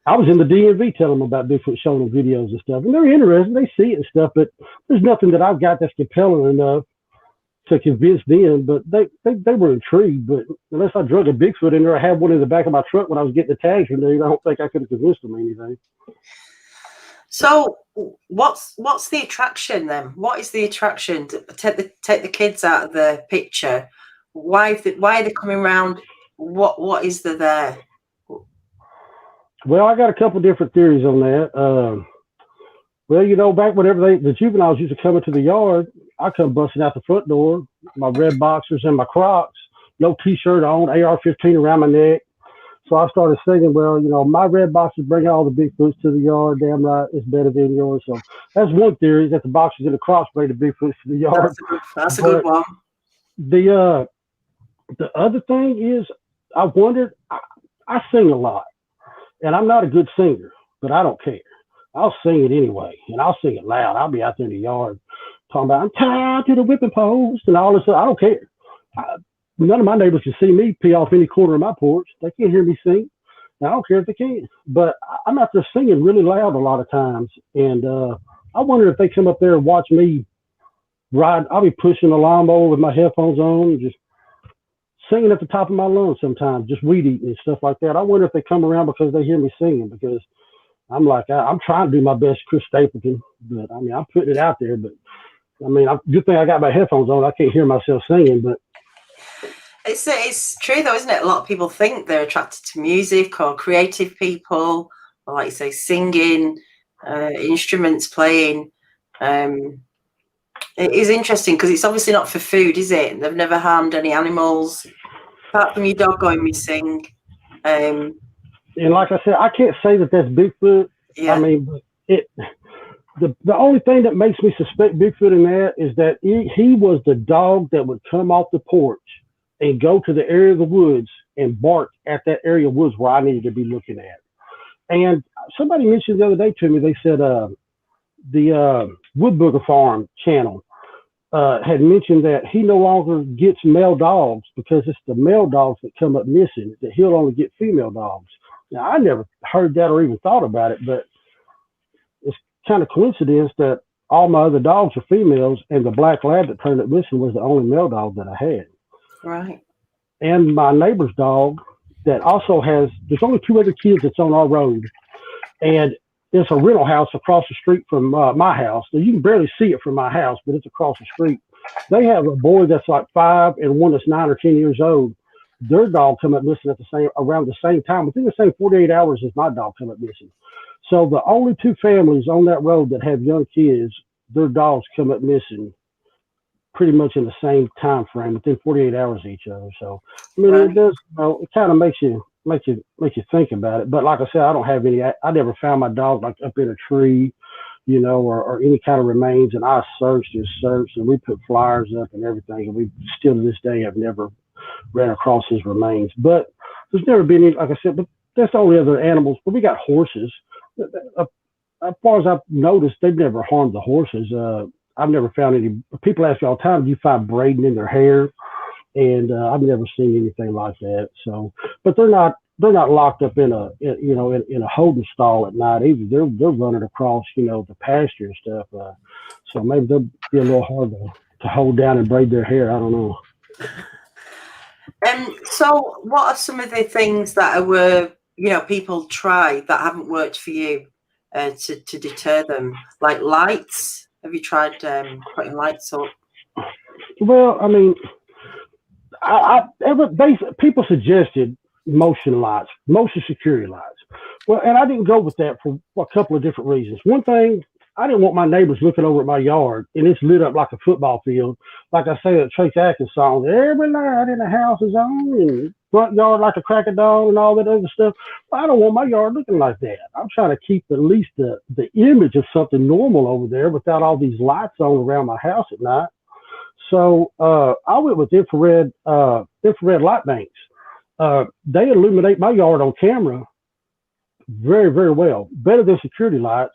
I was in the DMV telling them about Bigfoot, showing them videos and stuff. And they're interested. They see it and stuff. But there's nothing that I've got that's compelling enough to convince them. But they were intrigued. But unless I drug a Bigfoot in there, I had one in the back of my truck when I was getting the tags renewed, I don't think I could have convinced them anything. So what's the attraction then? What is the attraction to take the kids out of the picture? Why are they coming around? What is there? Well, I got a couple different theories on that. Well, back whenever the juveniles used to come into the yard, I come busting out the front door, my red boxers and my Crocs, no T-shirt on, AR-15 around my neck, So I started thinking, well, you know, my red boxes bring all the Bigfoots to the yard. Damn right, it's better than yours. So that's one theory, that the boxes in the cross bring the Bigfoots to the yard. That's a good But one. the other thing is, I wondered. I sing a lot, and I'm not a good singer, but I don't care. I'll sing it anyway, and I'll sing it loud. I'll be out there in the yard talking about I'm tied to the whipping post and all this stuff. I don't care. None of my neighbors can see me pee off any corner of my porch. They can't hear me sing. I don't care if they can. But I'm out there singing really loud a lot of times, and I wonder if they come up there and watch me ride. I'll be pushing a lawnmower with my headphones on, and just singing at the top of my lungs sometimes, just weed eating and stuff like that. I wonder if they come around because they hear me singing, because I'm like, I'm trying to do my best Chris Stapleton, but I mean, I'm putting it out there, but I mean, good thing I got my headphones on. I can't hear myself singing, but it's true though, isn't it? A lot of people think they're attracted to music or creative people, or like you say, singing, instruments playing. It is interesting because it's obviously not for food, is it? They've never harmed any animals, apart from your dog going missing. And like I said, I can't say that that's Bigfoot. Yeah. I mean, the only thing that makes me suspect Bigfoot in that is that he was the dog that would come off the porch and go to the area of the woods and bark at that area of woods where I needed to be looking at. And somebody mentioned the other day to me, they said the Woodbooger Farm channel had mentioned that he no longer gets male dogs because it's the male dogs that come up missing, that he'll only get female dogs. Now, I never heard that or even thought about it, but it's kind of coincidence that all my other dogs are females, and the black lab that turned up missing was the only male dog that I had. Right. And my neighbor's dog that also has, there's only 2 other kids that's on our road, and it's a rental house across the street from my house. So you can barely see it from my house, but it's across the street. They have a boy that's like 5 and one that's 9 or 10 years old. Their dog come up missing around the same time, within the same 48 hours as my dog come up missing. So the only 2 families on that road that have young kids, their dogs come up missing pretty much in the same time frame, within 48 hours of each other. So I mean, It does, it kind of makes you think about it. But like I said, I don't have any. I never found my dog like up in a tree, you know, or any kind of remains. And I searched, and we put flyers up and everything, and we still to this day have never ran across his remains. But there's never been any, like I said, but that's the only other animals. But we got horses. As far as I've noticed, they've never harmed the horses. I've never found any. People ask me all the time, do you find braiding in their hair? And I've never seen anything like that. So, but they're not locked up in a holding stall at night either. They're running across, you know, the pasture and stuff. So maybe they'll be a little hard to hold down and braid their hair. I don't know. So what are some of the things that were, you know, people try that haven't worked for you to deter them? Like lights? Have you tried putting lights up? Well, I mean, people suggested motion lights, motion security lights. Well, and I didn't go with that for a couple of different reasons. One thing, I didn't want my neighbors looking over at my yard and it's lit up like a football field. Like I say, that Trace Atkins song, every light in the house is on, and front yard like a crack of dawn and all that other stuff. I don't want my yard looking like that. I'm trying to keep at least the image of something normal over there without all these lights on around my house at night. So I went with infrared light banks. They illuminate my yard on camera very, very well, better than security lights.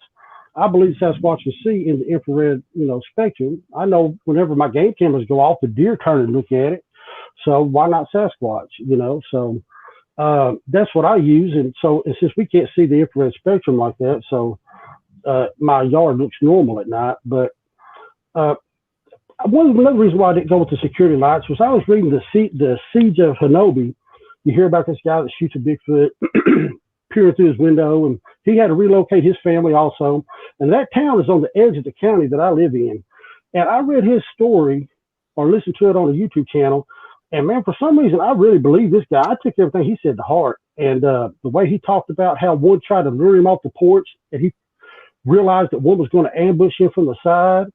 I believe Sasquatch can see in the infrared, you know, spectrum. I know whenever my game cameras go off, the deer turn and look at it. So why not Sasquatch? You know, so that's what I use. And so since we can't see the infrared spectrum like that, so my yard looks normal at night. But another reason why I didn't go with the security lights was I was reading the Siege of Hanobi. You hear about this guy that shoots a Bigfoot peering through his window, and he had to relocate his family also. And that town is on the edge of the county that I live in. And I read his story or listened to it on a YouTube channel. And man, for some reason, I really believe this guy. I took everything he said to heart. And the way he talked about how one tried to lure him off the porch, and he realized that one was going to ambush him from the side.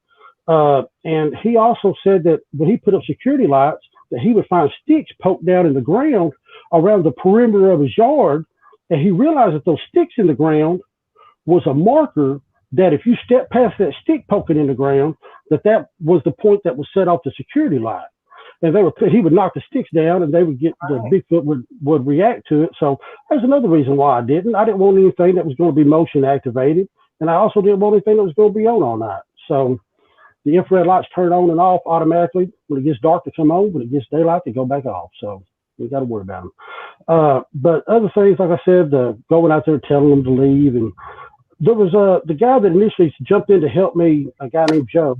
And he also said that when he put up security lights, that he would find sticks poked down in the ground around the perimeter of his yard, and he realized that those sticks in the ground was a marker that if you step past that stick poking in the ground, that was the point that was set off the security light. And he would knock the sticks down, and they would get the Bigfoot would react to it. So there's another reason why I didn't. I didn't want anything that was going to be motion activated, and I also didn't want anything that was going to be on all night. So the infrared lights turn on and off automatically. When it gets dark, they come on. When it gets daylight, they go back off. So we got to worry about them. But other things, like I said, going out there telling them to leave, and there was the guy that initially jumped in to help me, a guy named Joe.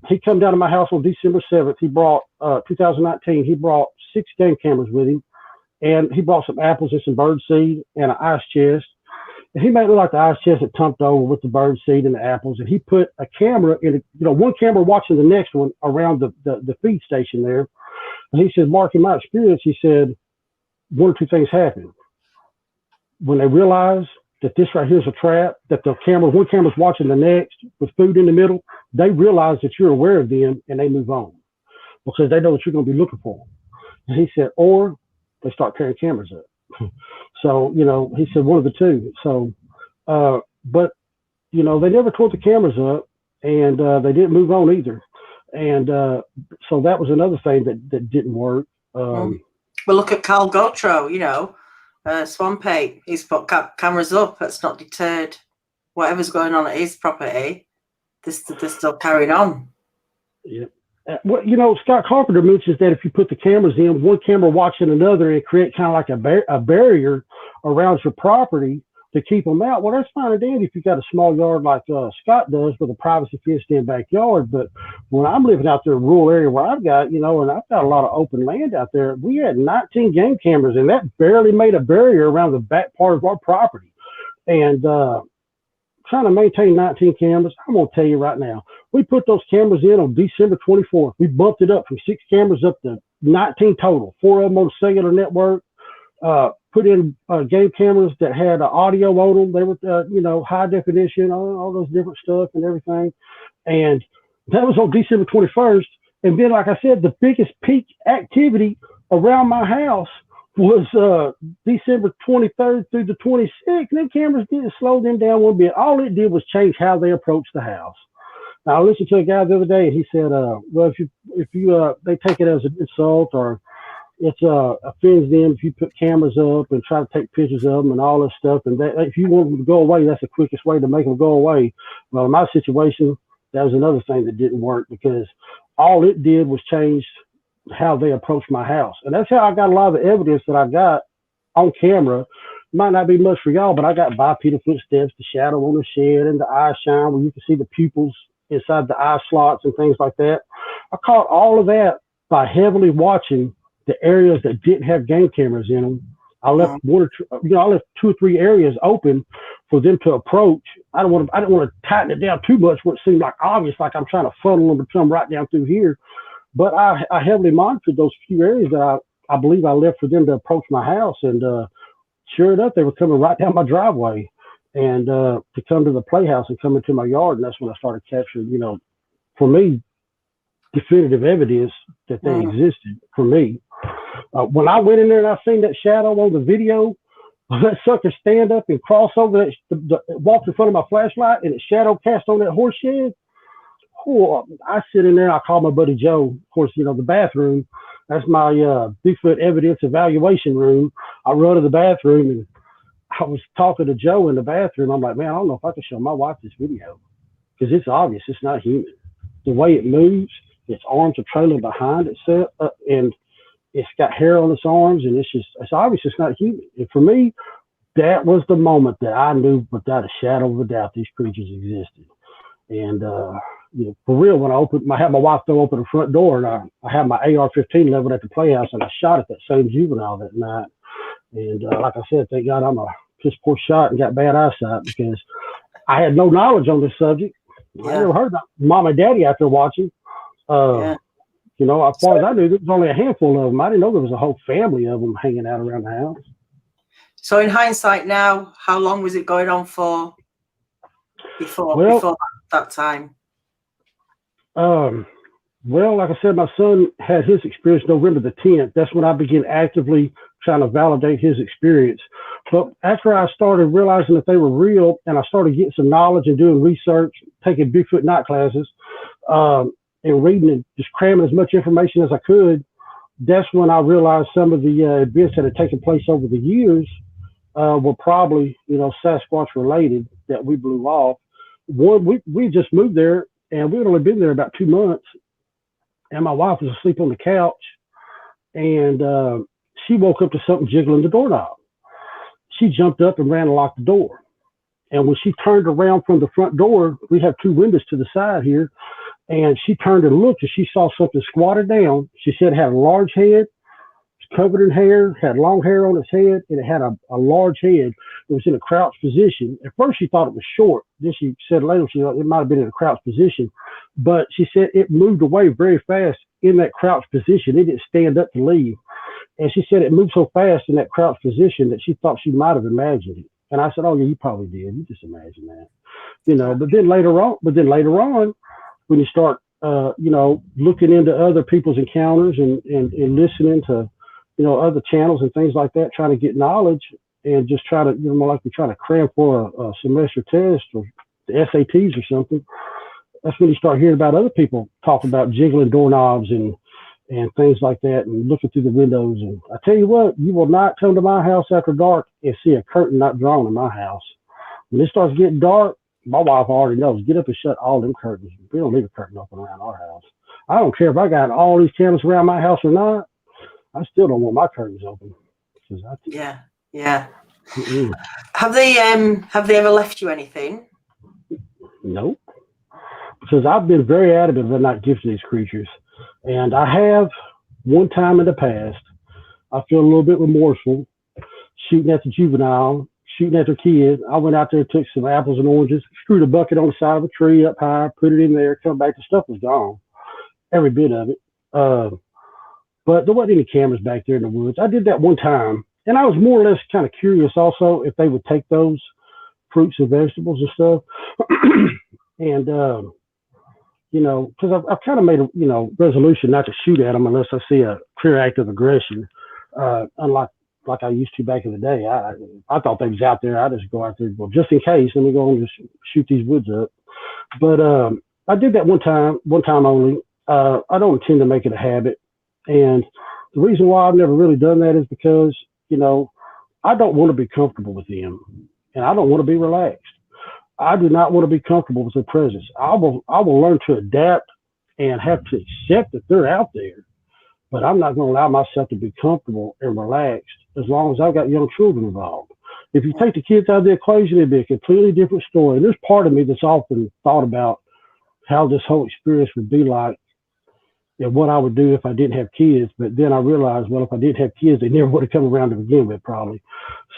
He come down to my house on December 7th. He brought 2019. He brought 6 game cameras with him, and he brought some apples and some bird seed and an ice chest. And he made it look like the ice chest had tumped over with the bird seed and the apples. And he put a camera in, one camera watching the next one around the feed station there. And he said, Mark, in my experience, he said, one or two things happen. When they realize that this right here is a trap, that one camera's watching the next with food in the middle, they realize that you're aware of them and they move on because they know that you're going to be looking for them. And he said, or they start tearing cameras up. So, he said one of the two. So, but, they never tore the cameras up, and they didn't move on either. And so that was another thing that didn't work. Well, look at Carl Gotro, Swamp Ape. He's put cameras up. That's not deterred whatever's going on at his property. They're still carrying on. Yeah. Well, Scott Carpenter mentions that if you put the cameras in, one camera watching another, and create kind of like a barrier around your property to keep them out. Well, that's fine and dandy if you got a small yard like Scott does with a privacy fenced-in backyard. But when I'm living out there in a rural area where I've got, and I've got a lot of open land out there, we had 19 game cameras, and that barely made a barrier around the back part of our property. And trying to maintain 19 cameras, I'm going to tell you right now, we put those cameras in on December 24th. We bumped it up from 6 cameras up to 19 total, 4 of them on the cellular network. Put in game cameras that had audio on them. They were, high definition, all those different stuff and everything. And that was on December 21st. And then, like I said, the biggest peak activity around my house was December 23rd through the 26th. And them cameras didn't slow them down one bit. All it did was change how they approached the house. Now, I listened to a guy the other day, and he said, well, if you they take it as an insult, or it's offends them if you put cameras up and try to take pictures of them and all this stuff. And if you want them to go away, that's the quickest way to make them go away. Well, in my situation, that was another thing that didn't work, because all it did was change how they approached my house. And that's how I got a lot of the evidence that I got on camera. It might not be much for y'all, but I got bipedal footsteps, the shadow on the shed, and the eye shine where you can see the pupils inside the eye slots and things like that. I caught all of that by heavily watching the areas that didn't have game cameras in them. I left I left 2 or 3 areas open for them to approach. I didn't want to tighten it down too much where it seemed like obvious, like I'm trying to funnel them to come right down through here. But I heavily monitored those few areas that I believe I left for them to approach my house. And sure enough, they were coming right down my driveway and to come to the playhouse and come into my yard. And that's when I started capturing, for me, definitive evidence that they existed for me. When I went in there and I seen that shadow on the video, that sucker stand up and cross over, walk in front of my flashlight, and its shadow cast on that horse shed. Oh, I sit in there, I call my buddy Joe. Of course, the bathroom, that's my Bigfoot evidence evaluation room. I run to the bathroom, and I was talking to Joe in the bathroom. I'm like, man, I don't know if I can show my wife this video, because it's obvious it's not human. The way it moves, its arms are trailing behind itself, and it's got hair on its arms, and it's obvious it's not human. And for me, that was the moment that I knew without a shadow of a doubt these creatures existed. And for real, when I had my wife throw open the front door, and I had my AR-15 leveled at the playhouse, and I shot at that same juvenile that night. And like I said, thank God I'm a piss poor shot and got bad eyesight, because I had no knowledge on this subject. Yeah. I never heard of Mom and Daddy out there watching. As far as I knew, there was only a handful of them. I didn't know there was a whole family of them hanging out around the house. So in hindsight now, how long was it going on for before that time? Well, like I said, my son had his experience November the 10th. That's when I began actively trying to validate his experience. But after I started realizing that they were real and I started getting some knowledge and doing research, taking Bigfoot night classes, and reading and just cramming as much information as I could, that's when I realized some of the events that had taken place over the years were probably, Sasquatch related that we blew off. One, we just moved there and we had only been there about 2 months, and my wife was asleep on the couch, and she woke up to something jiggling the doorknob. She jumped up and ran and locked the door. And when she turned around from the front door, we have 2 windows to the side here, and she turned and looked and she saw something squatted down. She said it had a large head, covered in hair, had long hair on its head, and it had a large head. It was in a crouched position. At first she thought it was short. Then she said later she thought it might have been in a crouched position. But she said it moved away very fast in that crouched position. It didn't stand up to leave. And she said it moved so fast in that crouched position that she thought she might have imagined it. And I said, oh yeah, you probably did. You just imagined that. But then later on, when you start looking into other people's encounters and listening to other channels and things like that, trying to get knowledge and just try to, more like you're trying to cram for a semester test or the SATs or something. That's when you start hearing about other people talking about jiggling doorknobs and things like that, and looking through the windows. And I tell you what, you will not come to my house after dark and see a curtain not drawn in my house. When it starts getting dark, my wife already knows, get up and shut all them curtains. We don't leave a curtain open around our house. I don't care if I got all these cameras around my house or not. I still don't want my curtains open. Yeah. Mm-mm. Have they ever left you anything? Nope. Because I've been very adamant about not gifting these creatures. And I have one time in the past. I feel a little bit remorseful shooting at the juvenile, shooting at their kid. I went out there, took some apples and oranges, screwed a bucket on the side of a tree up high, put it in there, come back, the stuff was gone. Every bit of it. But there wasn't any cameras back there in the woods. I did that one time. And I was more or less kind of curious also if they would take those fruits and vegetables and stuff. And, because I've kind of made a, resolution not to shoot at them unless I see a clear act of aggression. Unlike I used to back in the day. I thought they was out there. I just go out there, well, just in case, let me go and just shoot these woods up. But I did that one time only. I don't intend to make it a habit. And the reason why I've never really done that is because, I don't want to be comfortable with them, and I don't want to be relaxed. I do not want to be comfortable with their presence. I will learn to adapt and have to accept that they're out there, but I'm not going to allow myself to be comfortable and relaxed as long as I've got young children involved. If you take the kids out of the equation, it'd be a completely different story. And there's part of me that's often thought about how this whole experience would be like and what I would do if I didn't have kids. But then I realized, well, if I did have kids, they never would have come around to begin with, probably.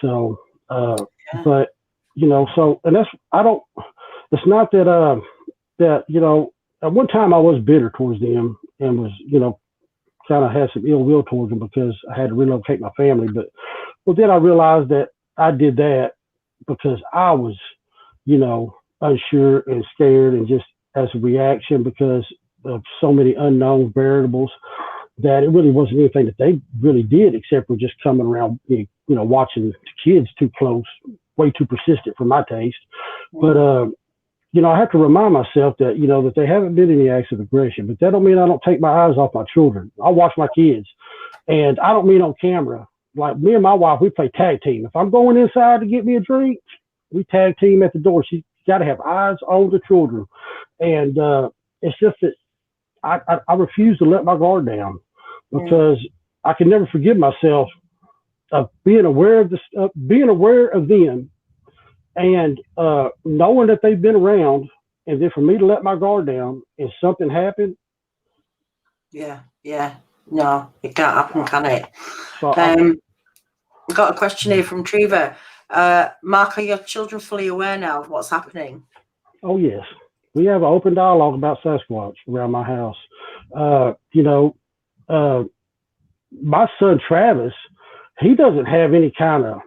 So, but, so, and that's, it's not that, at one time I was bitter towards them and was, kind of had some ill will towards them because I had to relocate my family. But then I realized that I did that because I was, unsure and scared, and just as a reaction because of so many unknown variables that it really wasn't anything that they really did except for just coming around, watching the kids too close, way too persistent for my taste. But, I have to remind myself that, that there haven't been any acts of aggression, but that don't mean I don't take my eyes off my children. I watch my kids, and I don't mean on camera. Like me and my wife, we play tag team. If I'm going inside to get me a drink, we tag team at the door. She's got to have eyes on the children. And it's just that I refuse to let my guard down because I can never forgive myself of being aware of them and knowing that they've been around, and then for me to let my guard down and something happened. Yeah. No, it can't happen, can it? So we've got a question here from Treva. Mark, are your children fully aware now of what's happening? Oh, yes. We have an open dialogue about Sasquatch around my house. My son, Travis, he doesn't have any kind of,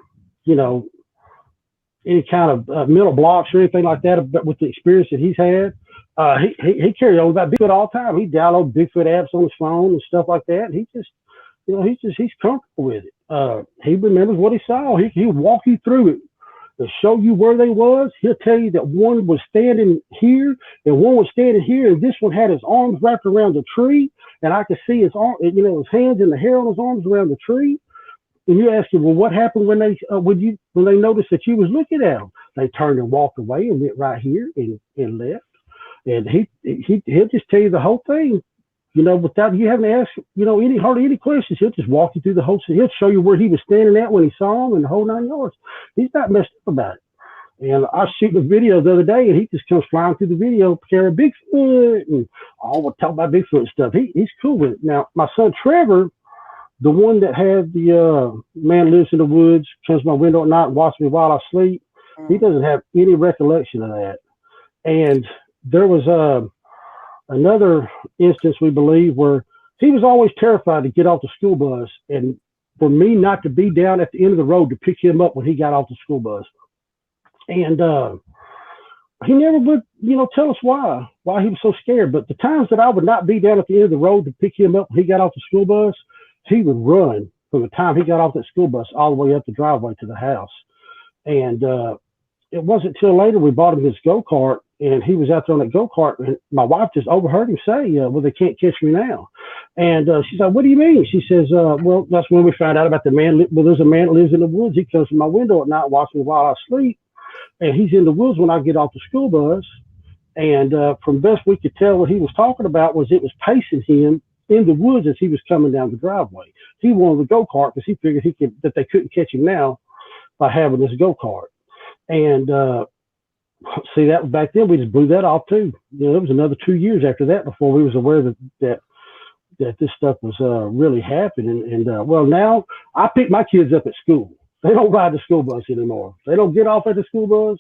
mental blocks or anything like that with the experience that he's had. He carried on about Bigfoot all the time. He downloaded Bigfoot apps on his phone and stuff like that. He just, he's comfortable with it. He remembers what he saw. He'll walk you through it. He'll show you where they was. He'll tell you that one was standing here and one was standing here, and this one had his arms wrapped around the tree, and I could see his arm, his hands and the hair on his arms around the tree. And you ask him, well, what happened when they noticed that you was looking at them? They turned and walked away and went right here and left. And he'll just tell you the whole thing, without you having to ask, hardly any questions. He'll just walk you through the whole. He'll show you where he was standing at when he saw him and the whole 9 yards. He's not messed up about it. And I was shooting a video the other day, and he just comes flying through the video, carrying Bigfoot, and we'll talk about Bigfoot and stuff. He's cool with it. Now, my son Trevor, the one that had the man lives in the woods, comes to my window at night and watches me while I sleep, he doesn't have any recollection of that. And there was another instance, we believe, where he was always terrified to get off the school bus and for me not to be down at the end of the road to pick him up when he got off the school bus. And he never would, tell us why he was so scared. But the times that I would not be down at the end of the road to pick him up when he got off the school bus, he would run from the time he got off that school bus all the way up the driveway to the house. And it wasn't till later we bought him his go-kart, and he was out there on that go-kart, and my wife just overheard him say, well, they can't catch me now. And she's like, what do you mean? She says, well, that's when we found out about the man. Well, there's a man that lives in the woods. He comes to my window at night, watching me while I sleep, and he's in the woods when I get off the school bus. And from best we could tell, what he was talking about was it was pacing him in the woods as he was coming down the driveway. He wanted the go-kart because he figured that they couldn't catch him now by having this go-kart. And see, that back then we just blew that off too. It was another 2 years after that before we was aware that this stuff was really happening. And well, now I pick my kids up at school. They don't ride the school bus anymore. They don't get off at the school bus.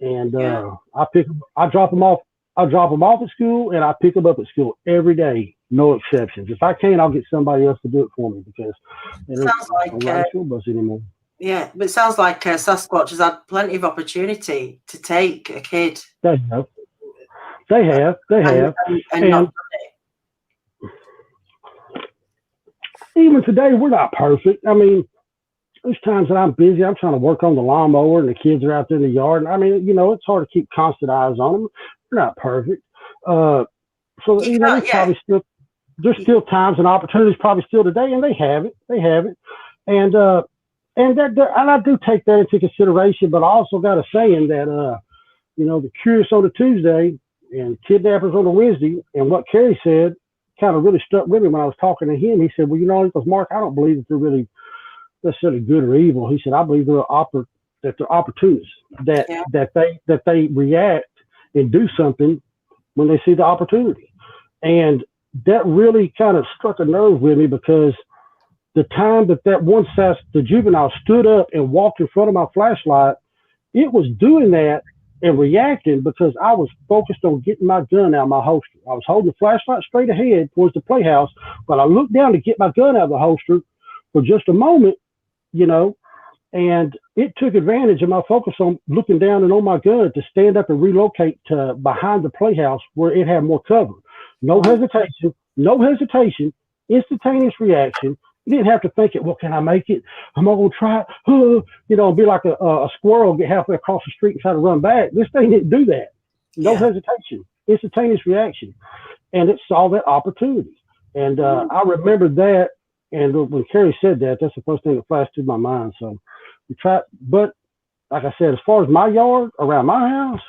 And I drop them off at school, and I pick them up at school every day, no exceptions. If I can't, I'll get somebody else to do it for me because they don't ride the school bus anymore. Yeah, but it sounds like Sasquatch has had plenty of opportunity to take a kid. They have. And not done it. Even today, we're not perfect. I mean, there's times that I'm busy. I'm trying to work on the lawnmower, and the kids are out there in the yard. And I mean, it's hard to keep constant eyes on them. We're not perfect. So probably still, there's still times and opportunities probably still today, and they have it. And I do take that into consideration, but I also got a saying that, the curious on a Tuesday and kidnappers on a Wednesday, and what Kerry said kind of really stuck with me when I was talking to him. He said, well, because Mark, I don't believe that they're really necessarily good or evil. He said, I believe they're opportunists, that they react and do something when they see the opportunity. And that really kind of struck a nerve with me because the time that one the juvenile stood up and walked in front of my flashlight, it was doing that and reacting because I was focused on getting my gun out of my holster. I was holding the flashlight straight ahead towards the playhouse, but I looked down to get my gun out of the holster for just a moment, and it took advantage of my focus on looking down and on my gun to stand up and relocate to behind the playhouse where it had more cover. No hesitation, instantaneous reaction. You didn't have to think it. Well, can I make it? I'm going to try it. Be like a squirrel, get halfway across the street and try to run back. This thing didn't do that. No hesitation, instantaneous reaction. And it saw that opportunity. And I remember that. And when Kerry said that, that's the first thing that flashed through my mind. So we tried. But like I said, as far as my yard around my house,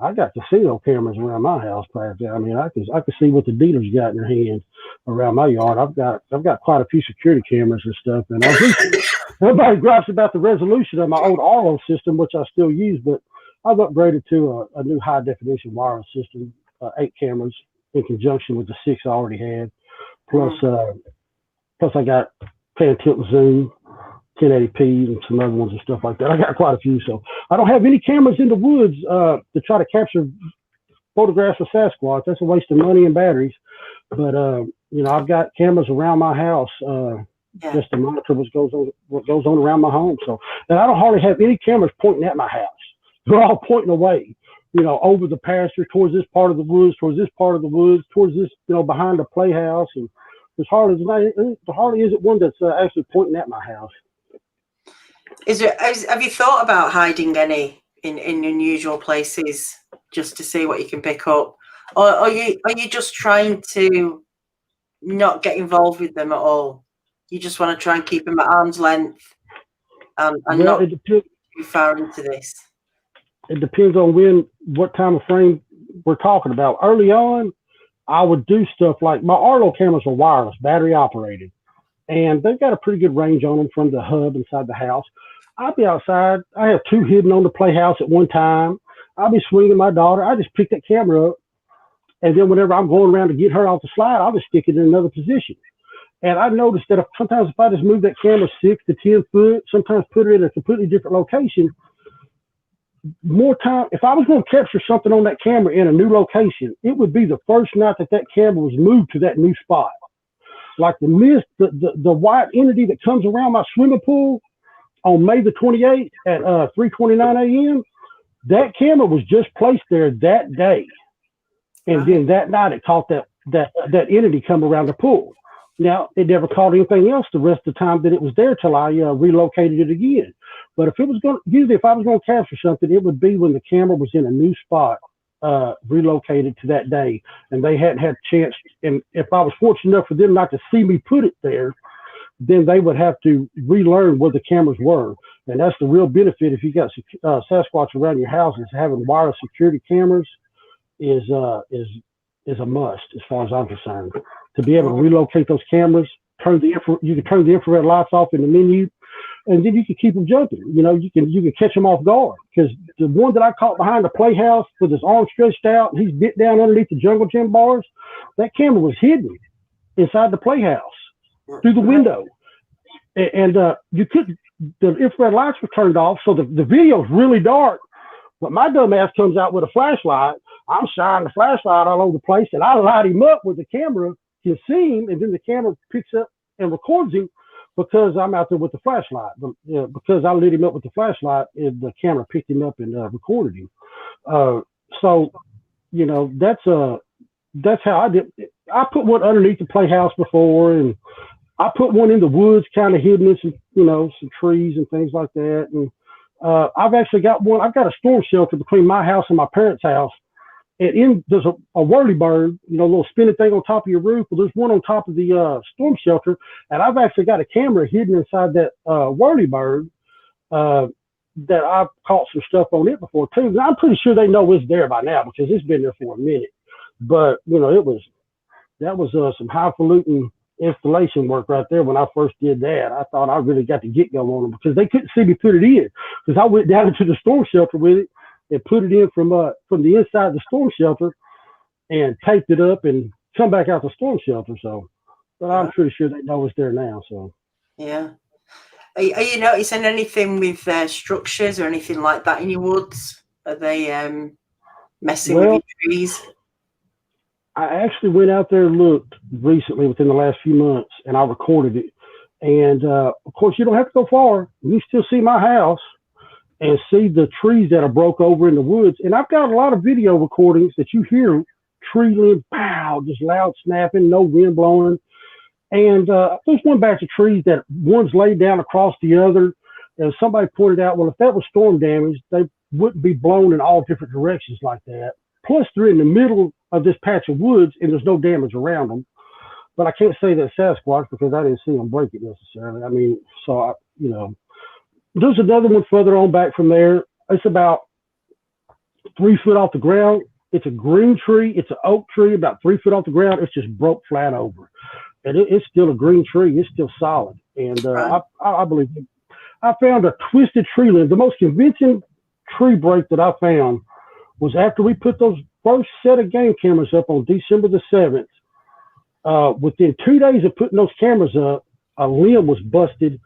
I got casino cameras around my house practically. I mean, I can see what the dealers got in their hands around my yard. I've got quite a few security cameras and stuff. And everybody gripes about the resolution of my old Arlo system, which I still use, but I've upgraded to a new high definition wireless system, 8 cameras in conjunction with the 6 I already had. Plus I got pan tilt zoom, 1080p, and some other ones and stuff like that. I got quite a few, so I don't have any cameras in the woods to try to capture photographs of Sasquatch. That's a waste of money and batteries. But I've got cameras around my house just to monitor what goes on around my home. So, and I don't hardly have any cameras pointing at my house. They're all pointing away. over the pasture, towards this part of the woods, towards this part of the woods, towards this, behind the playhouse. And there's hardly isn't one that's actually pointing at my house. Have you thought about hiding any in unusual places just to see what you can pick up, or are you just trying to not get involved with them at all? You just want to try and keep them at arm's length and not too far into this? It depends on what time of frame we're talking about. Early on, I would do stuff like my Arlo cameras are wireless, battery operated, and they've got a pretty good range on them from the hub inside the house. I'll be outside. I have 2 hidden on the playhouse at one time. I'll be swinging my daughter. I just pick that camera up, and then whenever I'm going around to get her off the slide, I'll just stick it in another position. And I noticed that sometimes if I just move that camera 6 to 10 foot, sometimes put it in a completely different location, more time, if I was going to capture something on that camera in a new location, it would be the first night that camera was moved to that new spot. Like the mist, the white entity that comes around my swimming pool on May the 28th at 3:29 a.m., that camera was just placed there that day. And then that night it caught that entity come around the pool. Now, it never caught anything else the rest of the time that it was there till I relocated it again. But if I was going to capture something, it would be when the camera was in a new spot, relocated to that day, and they hadn't had a chance. And if I was fortunate enough for them not to see me put it there, then they would have to relearn where the cameras were. And that's the real benefit if you got Sasquatch around your house, is having wireless security cameras is a must as far as I'm concerned. To be able to relocate those cameras, you can turn the infrared lights off in the menu, and then you can keep them jumping. You can catch them off guard. Because the one that I caught behind the playhouse with his arm stretched out, and he's bit down underneath the jungle gym bars, that camera was hidden inside the playhouse through the window. And the infrared lights were turned off, so the video's really dark. But my dumb ass comes out with a flashlight. I'm shining the flashlight all over the place, and I light him up with the camera can see him, and then the camera picks up and records him because I'm out there with the flashlight. Because I lit him up with the flashlight, and the camera picked him up and recorded him. So, that's how I did. I put one underneath the playhouse before, and I put one in the woods, kind of hidden in some trees and things like that. And I've actually got one. I've got a storm shelter between my house and my parents' house. And there's a whirlybird, little spinning thing on top of your roof. Well, there's one on top of the storm shelter, and I've actually got a camera hidden inside that whirlybird that I've caught some stuff on it before too. And I'm pretty sure they know it's there by now because it's been there for a minute. But that was some highfalutin installation work right there when I first did that. I thought I really got the get go on them because they couldn't see me put it in, because I went down into the storm shelter with it and put it in from the inside of the storm shelter and taped it up and come back out the storm shelter. So, but I'm pretty sure they know it's there now. So, yeah. Are you noticing anything with structures or anything like that in your woods? Are they messing with your trees? I actually went out there and looked recently within the last few months, and I recorded it. And of course, you don't have to go far. You still see my house and see the trees that are broke over in the woods. And I've got a lot of video recordings that you hear tree limbs, pow, just loud snapping, no wind blowing. And there's one batch of trees that one's laid down across the other. And somebody pointed out, well, if that was storm damage, they wouldn't be blown in all different directions like that. Plus, they're in the middle of this patch of woods, and there's no damage around them. But I can't say that Sasquatch because I didn't see them break it necessarily. I mean, so, there's another one further on back from there. It's about 3 foot off the ground. It's a green tree. It's an oak tree, about 3 foot off the ground. It's just broke flat over. And it's still a green tree. It's still solid. And I believe it. I found a twisted tree limb. The most convincing tree break that I found was after we put those first set of game cameras up on December the 7th. Within 2 days of putting those cameras up, a limb was busted.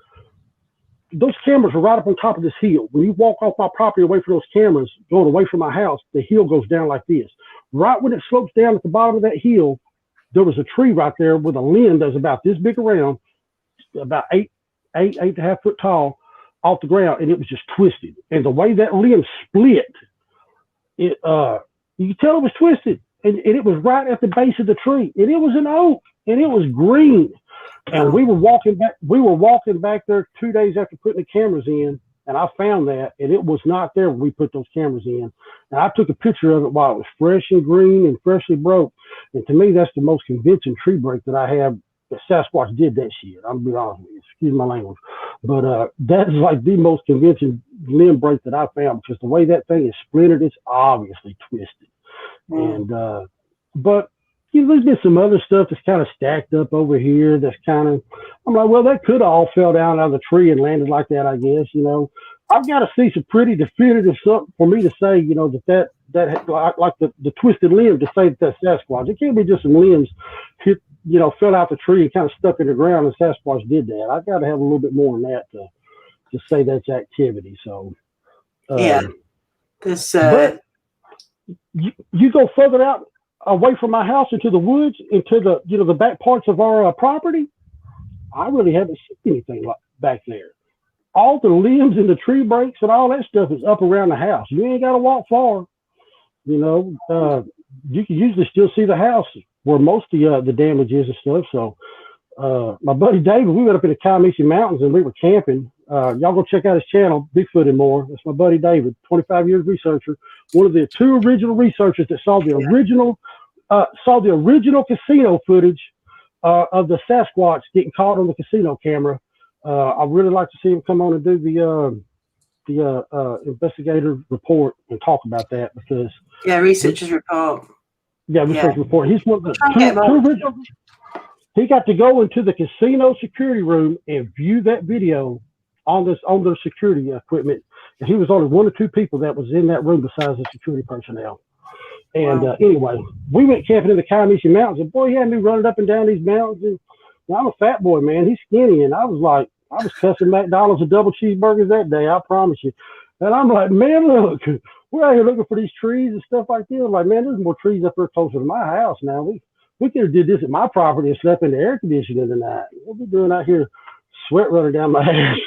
Those cameras are right up on top of this hill. When you walk off my property away from those cameras, going away from my house, the hill goes down like this. Right when it slopes down at the bottom of that hill, there was a tree right there with a limb that's about this big around, about 8.5 foot tall, off the ground, and it was just twisted. And the way that limb split you could tell it was twisted, and it was right at the base of the tree, and it was an oak, and it was green. And we were walking back there 2 days after putting the cameras in, and I found that, and it was not there when we put those cameras in. And I took a picture of it while it was fresh and green and freshly broke. And to me, that's the most convincing tree break that I have. That Sasquatch did that shit. I'm gonna be honest with you. Excuse my language, but that is like the most convincing limb break that I found, because the way that thing is splintered, it's obviously twisted. And but there's been some other stuff that's kind of stacked up over here. That's kind of, I'm like, well, that could have all fell down out of the tree and landed like that, I guess. I've got to see some pretty definitive something for me to say, that like the twisted limb, to say that that's Sasquatch. It can't be just some limbs hit, fell out the tree and kind of stuck in the ground, and Sasquatch did that. I've got to have a little bit more than that to say that's activity. So this but you go further out away from my house into the woods, into the back parts of our property, I really haven't seen anything like back there. All the limbs and the tree breaks and all that stuff is up around the house. You ain't got to walk far. You can usually still see the house where most of the damage is and stuff. So my buddy David, we went up in the Comanche Mountains and we were camping. Y'all go check out his channel, Bigfoot and More. That's my buddy David, 25 years researcher, one of the two original researchers that saw the original casino footage of the Sasquatch getting caught on the casino camera. I'd really like to see him come on and do the investigator report and talk about that, because researcher's report. Research report. He's one of the two original. He got to go into the casino security room and view that video on their security equipment, and he was only one or two people that was in that room besides the security personnel. And anyway, we went camping in the Comanche Mountains, and boy, he had me running up and down these mountains. And I'm a fat boy, man. He's skinny, and I was cussing McDonald's a double cheeseburgers that day, I promise you. And I'm like, man, look, we're out here looking for these trees and stuff like this. I'm like, man, there's more trees up there closer to my house now. We could have did this at my property and slept in the air conditioning tonight. What we doing out here, sweat running down my ass?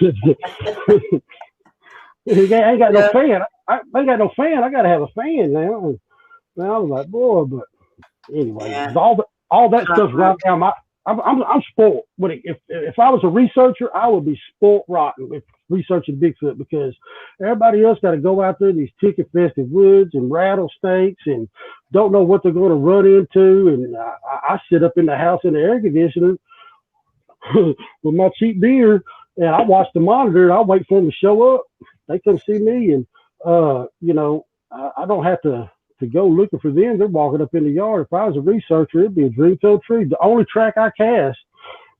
I ain't got no fan. I ain't got no fan. I got to have a fan now. And I was like, boy, but anyway, all that stuff's right down my. I'm spoiled. If I was a researcher, I would be spoiled rotten with researching Bigfoot, because everybody else got to go out there in these tick-infested woods and rattlesnakes and don't know what they're going to run into. And I sit up in the house in the air conditioner with my cheap beer, and I watch the monitor, and I wait for them to show up. They come see me, and I don't have to go looking for them. They're walking up in the yard. If I was a researcher, it'd be a dream come true. The only track I cast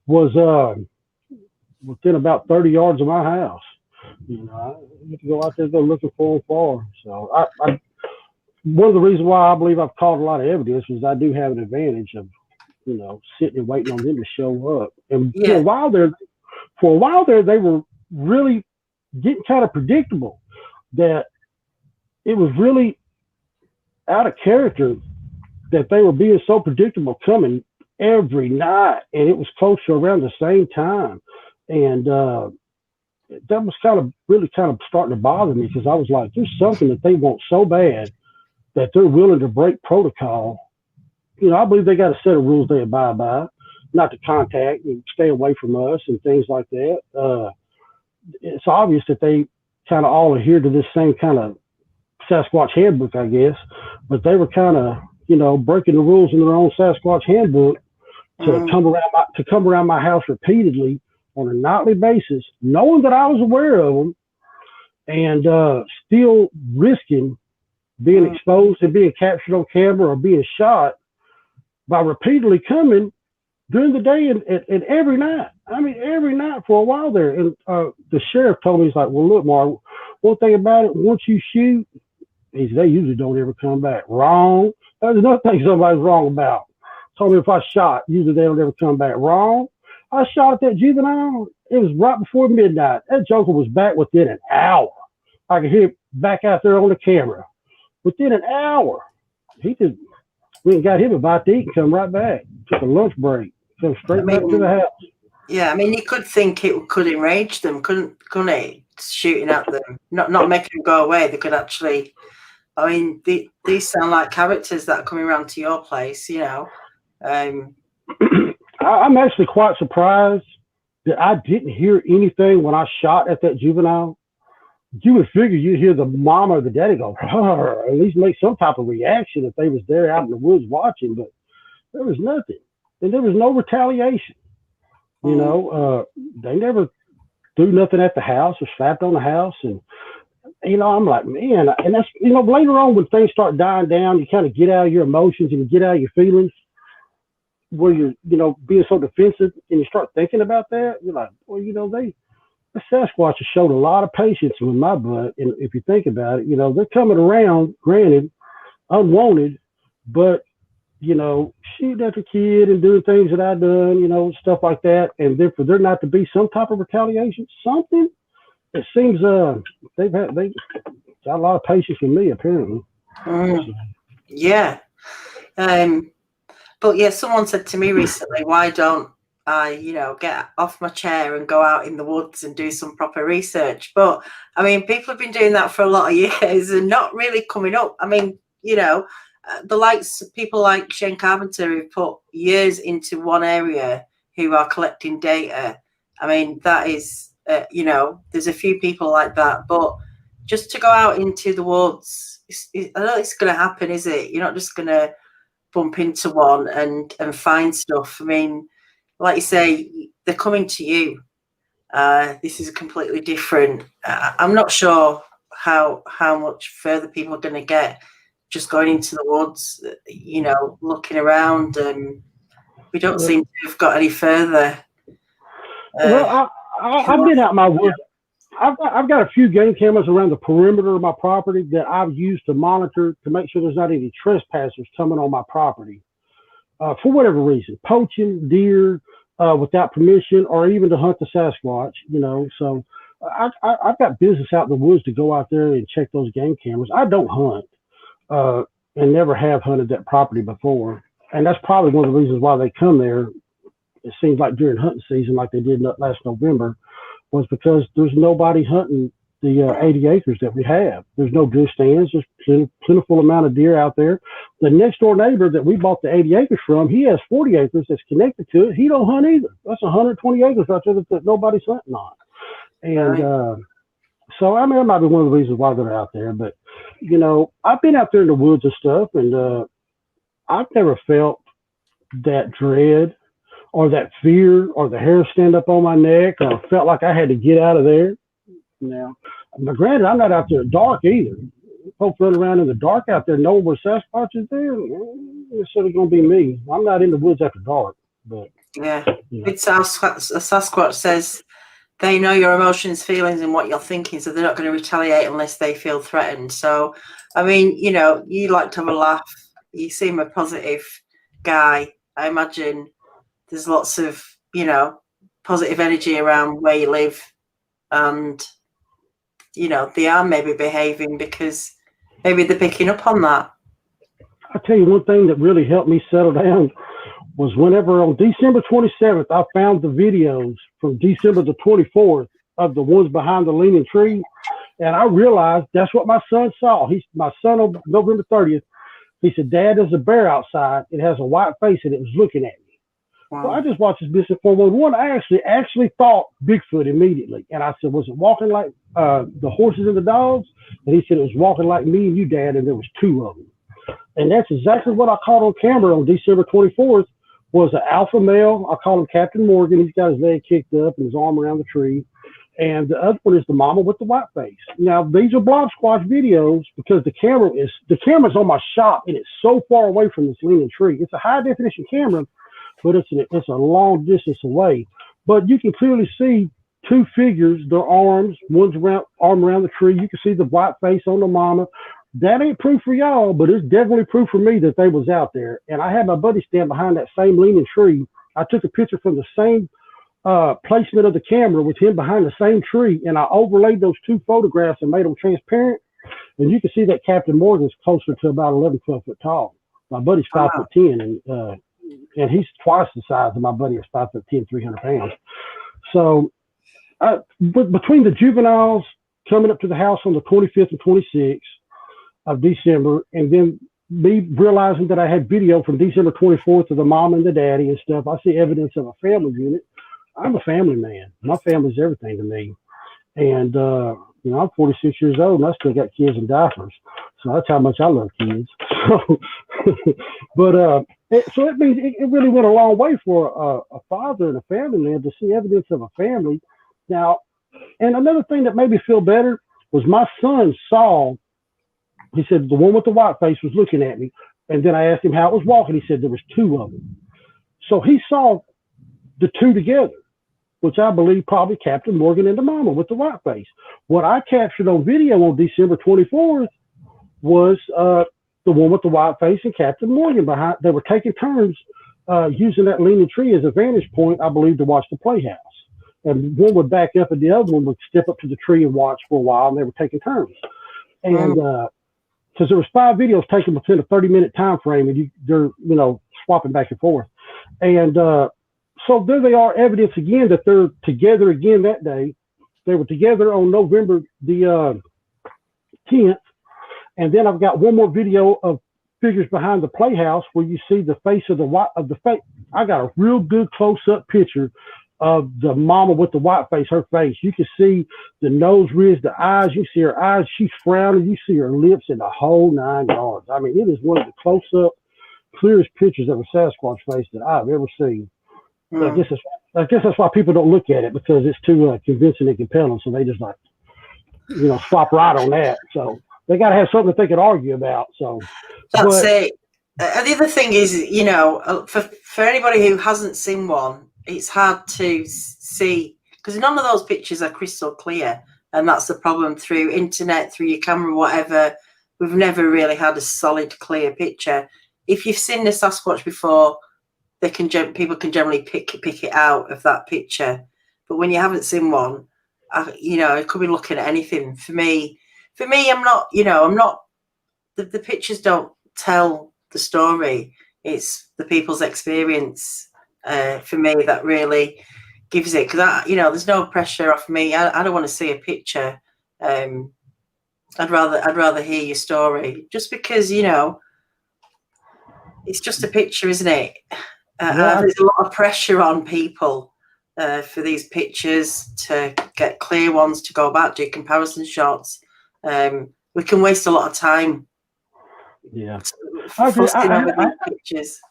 was within about 30 yards of my house. I get to go out there and go looking for them far. So I one of the reasons why I believe I've caught a lot of evidence is I do have an advantage of, sitting and waiting on them to show up. And for a while there, they were really getting kind of predictable. That it was really out of character that they were being so predictable, coming every night, and it was close to around the same time. And that was really starting to bother me, because I was like, there's something that they want so bad that they're willing to break protocol. I believe they got a set of rules they abide by, not to contact and stay away from us and things like that. It's obvious that they kind of all adhere to this same kind of Sasquatch handbook, I guess, but they were kind of, breaking the rules in their own Sasquatch handbook to come around my house repeatedly on a nightly basis, knowing that I was aware of them, and still risking being exposed and being captured on camera or being shot by repeatedly coming during the day and every night. I mean, every night for a while there. And the sheriff told me, he's like, well, look, Mark, one thing about it, once you shoot, they usually don't ever come back. Wrong. There's another thing somebody's wrong about. Told me if I shot, usually they don't ever come back. Wrong. I shot at that juvenile. It was right before midnight. That joker was back within an hour. I could hear him back out there on the camera. Within an hour. We got him about to eat and come right back. Took a lunch break. Come straight back to the house. Yeah, I mean, you could think it could enrage them, couldn't it? Shooting at them, not making them go away. They could actually I mean, these sound like characters that are coming around to your place, you know. I'm actually quite surprised that I didn't hear anything when I shot at that juvenile. You would figure you'd hear the mom or the daddy go, or at least make some type of reaction if they was there out in the woods watching, but there was nothing. And there was no retaliation. You know, they never threw nothing at the house or slapped on the house. And, you know, I'm like, man, and that's, you know, later on when things start dying down, you kind of get out of your emotions and you get out of your feelings where you're, you know, being so defensive and you start thinking about that. You're like, well, you know, the Sasquatch has showed a lot of patience with my butt. And if you think about it, you know, they're coming around, granted, unwanted, but, you know, shooting at the kid and doing things that I've done, you know, stuff like that. And then for there not to be some type of retaliation, something, it seems they got a lot of patience with me, apparently. Yeah. But yeah, someone said to me recently, why don't I, you know, get off my chair and go out in the woods and do some proper research? But I mean, people have been doing that for a lot of years and not really coming up. I mean, you know, the likes of people like Shane Carpenter who've put years into one area who are collecting data. I mean, that is, you know, there's a few people like that, but just to go out into the woods, I don't think it's going to happen, is it? You're not just going to bump into one and find stuff. I mean, like you say, they're coming to you. This is completely different. I'm not sure how much further people are going to get just going into the woods, you know, looking around, and we don't seem to have got any further. Well, I've been out my woods. I've got a few game cameras around the perimeter of my property that I've used to monitor to make sure there's not any trespassers coming on my property for whatever reason, poaching deer without permission, or even to hunt the Sasquatch. You know, so I've got business out in the woods to go out there and check those game cameras. I don't hunt and never have hunted that property before, and that's probably one of the reasons why they come there. It seems like during hunting season, like they did last November, was because there's nobody hunting the 80 acres that we have. There's no deer stands. There's plentiful amount of deer out there. The next door neighbor that we bought the 80 acres from, he has 40 acres that's connected to it. He don't hunt either. That's 120 acres right there that nobody's hunting on. And so, I mean, that might be one of the reasons why they're out there. But, you know, I've been out there in the woods and stuff, and I've never felt that dread or that fear or the hair stand up on my neck or felt like I had to get out of there. Now, granted, I'm not out there at dark either. Folks running around in the dark out there knowing where Sasquatch is there, it's sort of going to be me. I'm not in the woods after dark. But yeah, you know. It's Sasquatch says they know your emotions, feelings, and what you're thinking, so they're not going to retaliate unless they feel threatened. So, I mean, you know, you like to have a laugh. You seem a positive guy. I imagine there's lots of, you know, positive energy around where you live, and, you know, they are maybe behaving because maybe they're picking up on that. I'll tell you one thing that really helped me settle down was whenever on December 27th, I found the videos from December the 24th of the ones behind the leaning tree. And I realized that's what my son saw. My son on November 30th, he said, "Dad, there's a bear outside. It has a white face and it was looking at me." Wow. So I just watched this business 411. I actually thought Bigfoot immediately. And I said, "Was it walking like the horses and the dogs?" And he said, "It was walking like me and you, Dad, and there was two of them." And that's exactly what I caught on camera on December 24th, was an alpha male. I call him Captain Morgan. He's got his leg kicked up and his arm around the tree. And the other one is the mama with the white face. Now, these are Blob Squatch videos because the camera's on my shop and it's so far away from this leaning tree. It's a high definition camera, but it's a long distance away. But you can clearly see two figures, their arms, one's arm around the tree. You can see the white face on the mama. That ain't proof for y'all, but it's definitely proof for me that they was out there. And I had my buddy stand behind that same leaning tree. I took a picture from the same placement of the camera with him behind the same tree, and I overlaid those two photographs and made them transparent. And you can see that Captain Morgan's closer to about 11, 12 foot tall. My buddy's 5'10", and he's twice the size of my buddy is 5'10", 300 pounds. So between the juveniles coming up to the house on the 25th and 26th, of December, and then me realizing that I had video from December 24th of the mom and the daddy and stuff. I see evidence of a family unit. I'm a family man. My family's everything to me. And, you know, I'm 46 years old and I still got kids in diapers. So that's how much I love kids. So, but, so it means it really went a long way for a father and a family man to see evidence of a family. Now, and another thing that made me feel better was my son saw, he said, the one with the white face was looking at me. And then I asked him how it was walking. He said there was two of them. So he saw the two together, which I believe probably Captain Morgan and the mama with the white face. What I captured on video on December 24th was the one with the white face and Captain Morgan behind. They were taking turns using that leaning tree as a vantage point, I believe, to watch the playhouse. And one would back up and the other one would step up to the tree and watch for a while, and they were taking turns. And because there was 5 videos taken within a 30-minute time frame, and they're, you know, swapping back and forth. And so there they are, evidence again that they're together again that day. They were together on November the 10th. And then I've got one more video of figures behind the playhouse where you see the face of the face. I got a real good close-up picture of the mama with the white face, her face. You can see the nose ridge, the eyes. You see her eyes. She's frowning. You see her lips and the whole 9 yards. I mean, it is one of the close-up, clearest pictures of a Sasquatch face that I've ever seen. I guess that's why people don't look at it, because it's too convincing and compelling. So they just like, you know, swap right on that. So they got to have something that they can argue about. So that's it. The other thing is, you know, for anybody who hasn't seen one, it's hard to see because none of those pictures are crystal clear, and that's the problem. Through internet, through your camera, whatever, we've never really had a solid, clear picture. If you've seen the Sasquatch before, people can generally pick it out of that picture. But when you haven't seen one, you know, it could be looking at anything. For me, I'm not, you know, the pictures don't tell the story. It's the people's experience for me that really gives it. Because, you know, there's no pressure off me. I don't want to see a picture. I'd rather hear your story, just because, you know, it's just a picture, isn't it? There's a lot of pressure on people for these pictures to get clear ones, to go back, do comparison shots. We can waste a lot of time. Yeah. Pictures.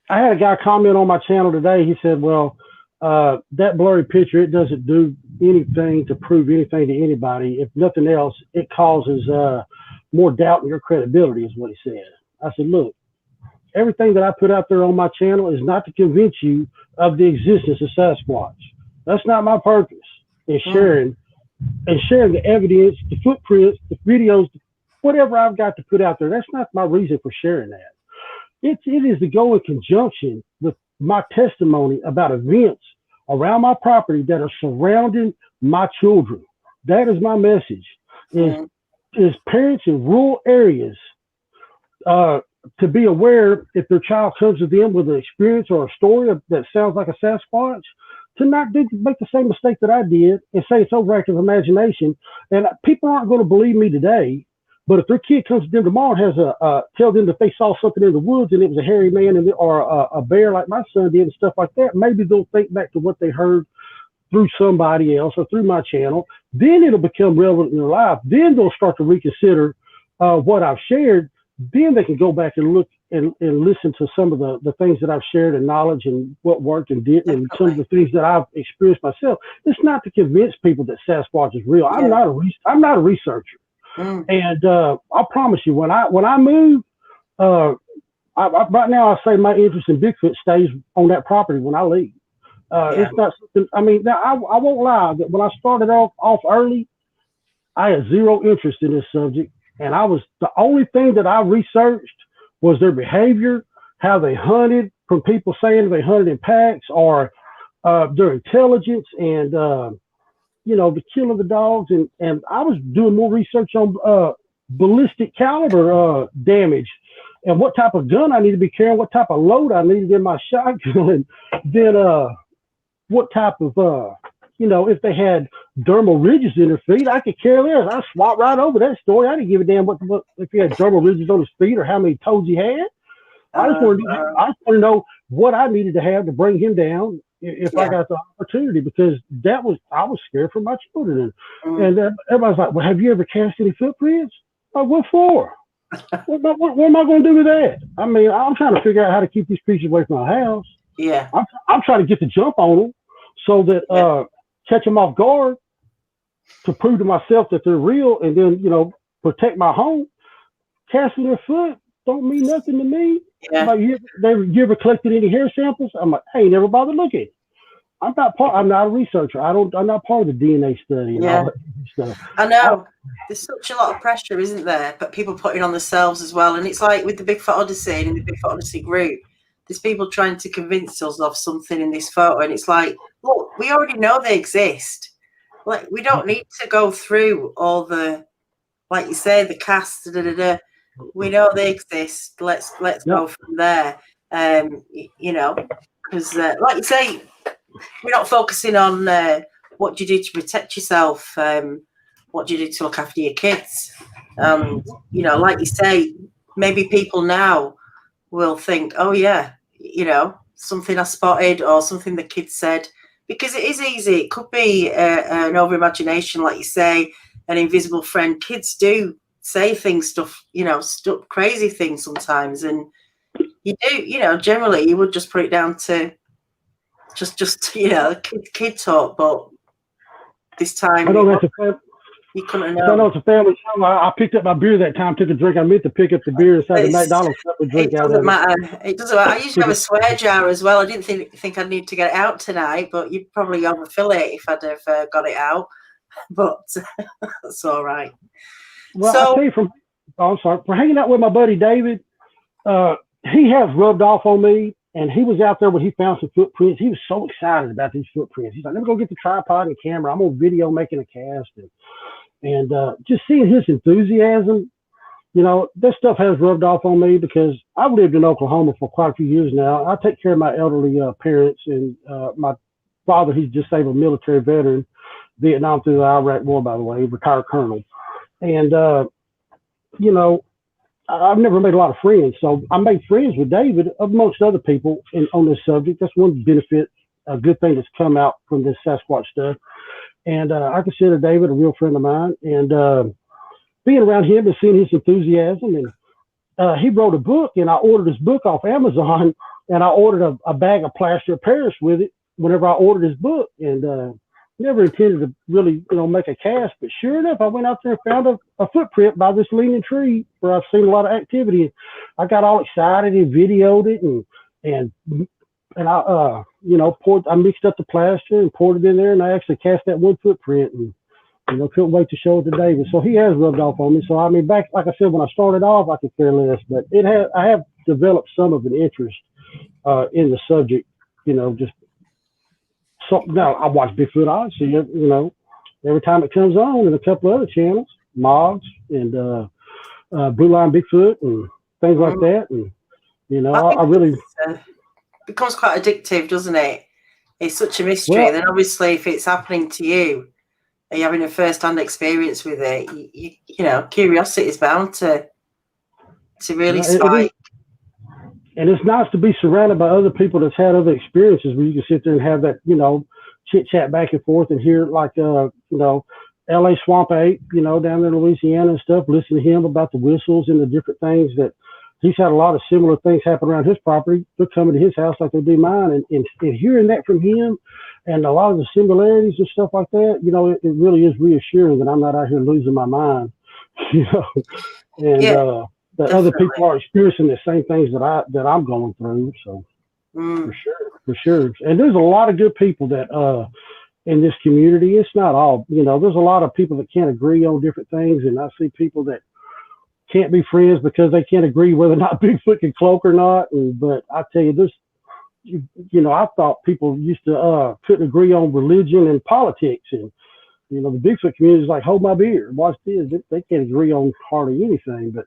I had a guy comment on my channel today. He said, well, that blurry picture, it doesn't do anything to prove anything to anybody. If nothing else, it causes more doubt in your credibility, is what he said. I said, look, everything that I put out there on my channel is not to convince you of the existence of Sasquatch. That's not my purpose in sharing the evidence, the footprints, the videos, whatever I've got to put out there. That's not my reason for sharing that. It is to go in conjunction with my testimony about events around my property that are surrounding my children. That is my message. Is parents in rural areas to be aware, if their child comes to them with an experience or a story that sounds like a Sasquatch, to not make the same mistake that I did and say it's overactive imagination. And people aren't going to believe me today, but if their kid comes to them tomorrow and has tell them that they saw something in the woods and it was a hairy man or a bear like my son did and stuff like that, maybe they'll think back to what they heard through somebody else or through my channel. Then it'll become relevant in their life. Then they'll start to reconsider what I've shared. Then they can go back and look and listen to some of the things that I've shared and knowledge and what worked and didn't, and some of the things that I've experienced myself. It's not to convince people that Sasquatch is real. I'm not a researcher. And I promise you, when I move, right now I say my interest in Bigfoot stays on that property when I leave. It's not something. I mean, now I won't lie that when I started off early, I had zero interest in this subject. And the only thing that I researched was their behavior, how they hunted, from people saying they hunted in packs, or their intelligence, and you know, the killing the dogs. And I was doing more research on ballistic caliber damage and what type of gun I need to be carrying, what type of load I needed in my shotgun, than what type of if they had dermal ridges in their feet, I could care less. I swap right over that story. I didn't give a damn what if he had dermal ridges on his feet or how many toes he had. I just wanted to know what I needed to have to bring him down if I got the opportunity, because I was scared for my children. And everybody's like, well, have you ever cast any footprints? Like, what for? what am I going to do with that? I mean, I'm trying to figure out how to keep these creatures away from my house. Yeah. I'm trying to get the jump on them so that catch them off guard to prove to myself that they're real, and then, protect my home. Casting their foot don't mean nothing to me. Yeah. Like, you ever collected any hair samples? I'm like, I ain't never bothered looking. I'm not a researcher. I'm not part of the DNA study and all that stuff. I know. There's such a lot of pressure, isn't there? But people putting on themselves as well. And it's like with the Bigfoot Odyssey and in the Bigfoot Odyssey group, there's people trying to convince us of something in this photo. And it's like, look, we already know they exist. Like, we don't need to go through all the, like you say, the cast, We know they exist. Let's go from there. Because like you say, we're not focusing on what you do to protect yourself, what you do to look after your kids. Like you say, maybe people now will think, oh yeah, something I spotted or something the kids said, because it is easy. It could be an over-imagination, like you say, an invisible friend. Kids do say stuff, crazy things sometimes, and you do, generally you would just put it down to just kid talk, but this time you couldn't know. I know it's a family show. I picked up my beer that time, took a drink. I meant to pick up the beer inside the McDonald's cup and drink out of it. It doesn't matter. I usually have a swear jar as well. I didn't think I'd need to get it out tonight, but you'd probably overfill it if I'd have got it out. But that's all right. Well, I'll tell you for hanging out with my buddy David, he has rubbed off on me, and he was out there when he found some footprints. He was so excited about these footprints. He's like, let me go get the tripod and camera. I'm on video making a cast. And just seeing his enthusiasm, this stuff has rubbed off on me, because I've lived in Oklahoma for quite a few years now. I take care of my elderly parents, and my father, he's a disabled military veteran, Vietnam through the Iraq War, by the way, retired colonel. And, I've never made a lot of friends. So I made friends with David, amongst other people, on this subject. That's one benefit, a good thing that's come out from this Sasquatch stuff. And I consider David a real friend of mine. And being around him and seeing his enthusiasm, and he wrote a book, and I ordered his book off Amazon, and I ordered a bag of plaster of Paris with it whenever I ordered his book. And never intended to really, make a cast, but sure enough, I went out there and found a footprint by this leaning tree where I've seen a lot of activity. I got all excited and videoed it, and I mixed up the plaster and poured it in there, and I actually cast that one footprint, and couldn't wait to show it to David. So he has rubbed off on me. So I mean, back, like I said, when I started off, I could care less, but I have developed some of an interest in the subject, just. So now I watch Bigfoot Odyssey, every time it comes on, and a couple other channels, Moggs and Blue Line Bigfoot and things like that. And I really becomes quite addictive, doesn't it? It's such a mystery. Well, then obviously, if it's happening to you, and you're having a first-hand experience with it, curiosity is bound to really spike. And it's nice to be surrounded by other people that's had other experiences where you can sit there and have that, chit chat back and forth, and hear like, LA Swamp Ape, down there in Louisiana and stuff, listen to him about the whistles and the different things that he's had a lot of similar things happen around his property. They're coming to his house like they do mine. And hearing that from him and a lot of the similarities and stuff like that, it really is reassuring that I'm not out here losing my mind, and, that other people are experiencing the same things that I'm going through. So for sure. And there's a lot of good people that in this community. It's not all, there's a lot of people that can't agree on different things, and I see people that can't be friends because they can't agree whether or not Bigfoot can cloak or not. But I tell you this, I thought people used to couldn't agree on religion and politics, and the Bigfoot community is like, hold my beer, watch this. They can't agree on hardly anything, but.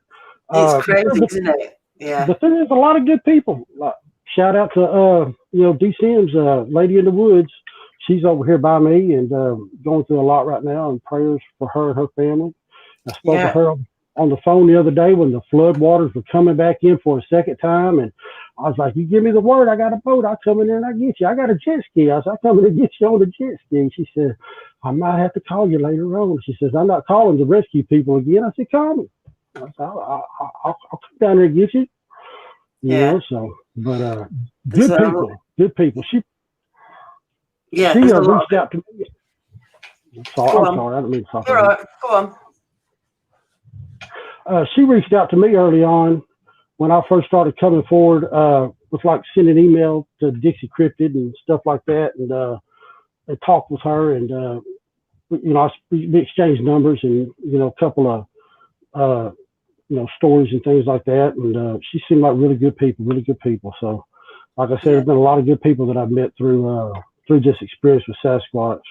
It's crazy, isn't it? Yeah. But there's a lot of good people. Shout out to D. Sims, Lady in the Woods. she's over here by me and going through a lot right now, and prayers for her and her family. I spoke to her on the phone the other day when the flood waters were coming back in for a second time, and I was like, "You give me the word, I got a boat. I'll come in there and I get you. I got a jet ski." I said, "I'll come in and get you on the jet ski." She said, "I might have to call you later on." She says, "I'm not calling to rescue people again." I said, "Call me." I said, I'll come down there and get you. You know, so, but good people. She reached out to me. I'm sorry, I didn't mean to talk. You're all right. Go on. She reached out to me early on when I first started coming forward with like sending email to Dixie Cryptid and stuff like that, and I talked with her, and you know, we exchanged numbers and, you know, a couple of you know, stories and things like that, and she seemed like really good people. So, like I said, there's been a lot of good people that I've met through this experience with Sasquatch.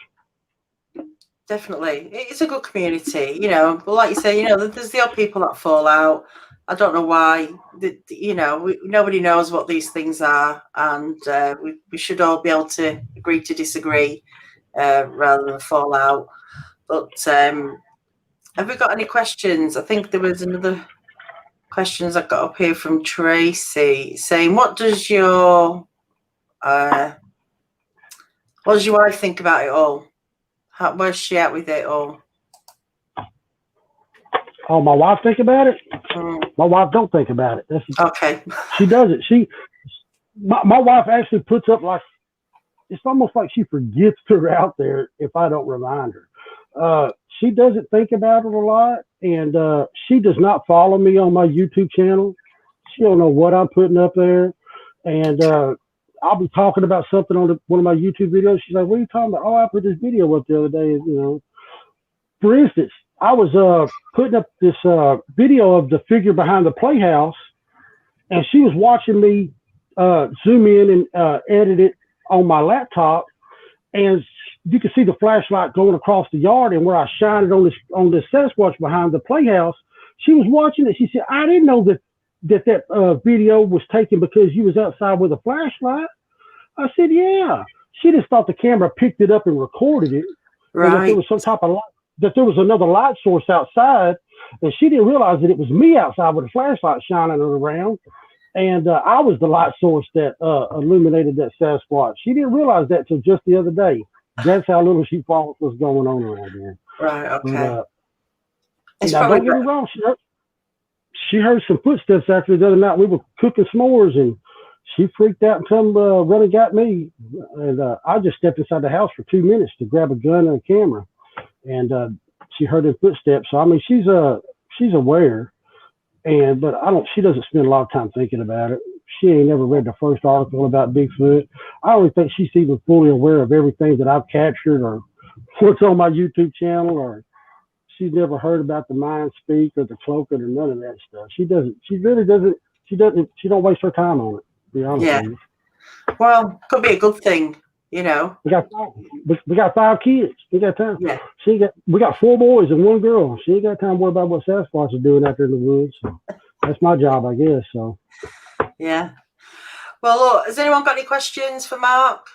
Definitely, it's a good community, you know. But like you say, you know, there's the odd people that fall out. I don't know why. You know, nobody knows what these things are, and we should all be able to agree to disagree rather than fall out. But have we got any questions? I think there was another questions I got up here from Tracy saying, "What does your wife think about it all? Where's she at with it all?" Oh, my wife think about it? My wife don't think about it. Okay. She doesn't. My wife actually puts up, like, it's almost like she forgets her out there if I don't remind her. She doesn't think about it a lot, and she does not follow me on my YouTube channel. She don't know what I'm putting up there, and I'll be talking about something on one of my YouTube videos. She's like, "What are you talking about?" "Oh, I put this video up the other day." You know, for instance, I was putting up this video of the figure behind the playhouse, and she was watching me zoom in and edit it on my laptop, and you could see the flashlight going across the yard, and where I shine it on this Sasquatch behind the playhouse. She was watching it. She said, "I didn't know that video was taken because you was outside with a flashlight." I said, "Yeah." She just thought the camera picked it up and recorded it. Right. And that there was some type of light, that there was another light source outside, and she didn't realize that it was me outside with a flashlight shining around. And I was the light source that illuminated that Sasquatch. She didn't realize that till just the other day. That's how little she thought was going on around here. Right, okay. But, now, don't get me wrong, she heard some footsteps actually the other night. We were cooking s'mores, and she freaked out and come run and got me. And I just stepped inside the house for 2 minutes to grab a gun and a camera. And she heard the footsteps. So, I mean, she's aware. But she doesn't spend a lot of time thinking about it. She ain't never read the first article about Bigfoot. I don't think she's even fully aware of everything that I've captured or what's on my YouTube channel, or she's never heard about the Mind Speak or the Cloaking or none of that stuff. She don't waste her time on it, to be honest with you. Well, could be a good thing, you know. We got 5 kids. We got time. Yeah. We got 4 boys and 1 girl. She ain't got time to worry about what Sasquatch is doing out there in the woods. So that's my job, I guess. So. Yeah. Well, look, has anyone got any questions for Mark?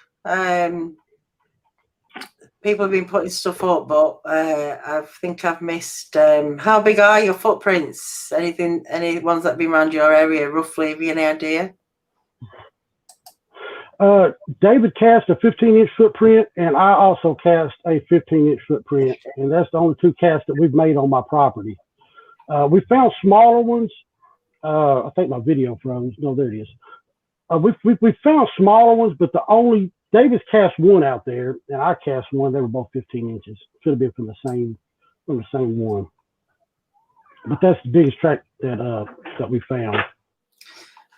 People have been putting stuff up, but I think I've missed. How big are your footprints? Any ones that have been around your area, roughly? Have you any idea? David cast a 15-inch footprint, and I also cast a 15-inch footprint, and that's the only 2 casts that we've made on my property. We found smaller ones. I think my video froze. No, there it is. We found smaller ones, but Davis cast 1 out there, and I cast 1. They were both 15 inches. Could have been from the same one. But that's the biggest track that we found.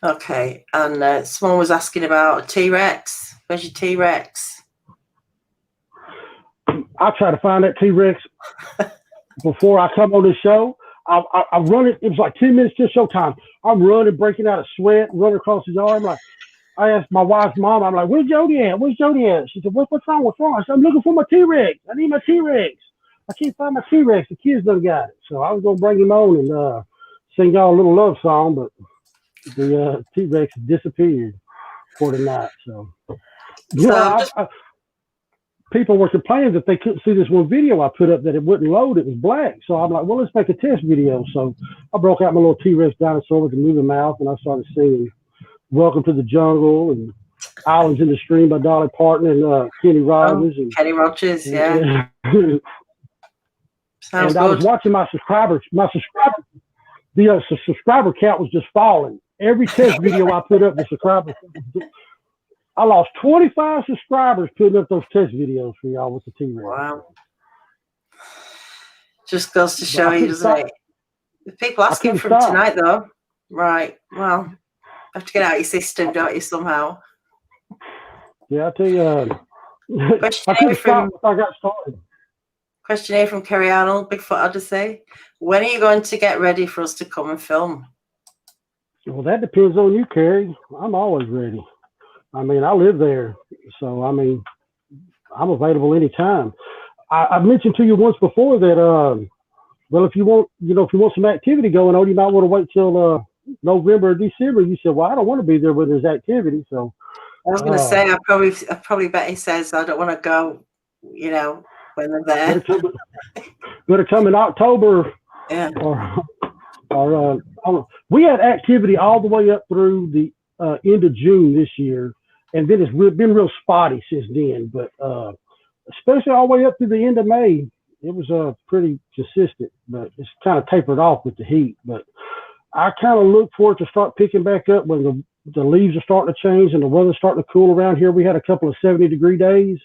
Okay, and someone was asking about a T-Rex. Where's your T-Rex? I try to find that T-Rex before I come on the show. I run it. It was like 10 minutes till showtime. I'm running, breaking out of sweat, running across the yard. I asked my wife's mom, I'm like, "Where's Jody at? Where's Jody at?" She said, what's wrong? What's wrong? I said, "I'm looking for my T-Rex. I need my T-Rex. I can't find my T-Rex. The kids done got it." So I was going to bring him on and sing y'all a little love song, but the T-Rex disappeared for the night. So, people were complaining that they couldn't see this one video I put up, that it wouldn't load. It was black. So I'm like, well, let's make a test video. So I broke out my little T-Rex dinosaur with a moving mouth, and I started singing Welcome to the Jungle and Islands in the Stream by Dolly Parton and Kenny Rogers. Oh, Kenny Rogers, yeah. And Sounds I was watching the subscriber count was just falling. Every test video I put up, the subscriber, I lost 25 subscribers putting up those test videos for y'all with the T-Rex. Wow. Just goes to show you, doesn't it? If people asking for him tonight, though. Right. Well, have to get out your system, don't you, somehow? Yeah, I tell you. I got started. Question here from Kerry Arnold, Bigfoot Odyssey. When are you going to get ready for us to come and film? Well, that depends on you, Kerry. I'm always ready. I mean, I live there, so I mean, I'm available anytime. I mentioned to you once before that, well, if you want some activity going on, you might want to wait till November or December. You said, well, I don't want to be there when there's activity. So I was going to say, I probably bet he says I don't want to go, when they're there. Better come in October. Yeah. Or we had activity all the way up through the end of June this year, and then it's been real spotty since then. But especially all the way up to the end of May, it was pretty consistent. But it's kind of tapered off with the heat. But I kind of look for it to start picking back up when the leaves are starting to change and the weather's starting to cool around here. We had a couple of 70-degree days.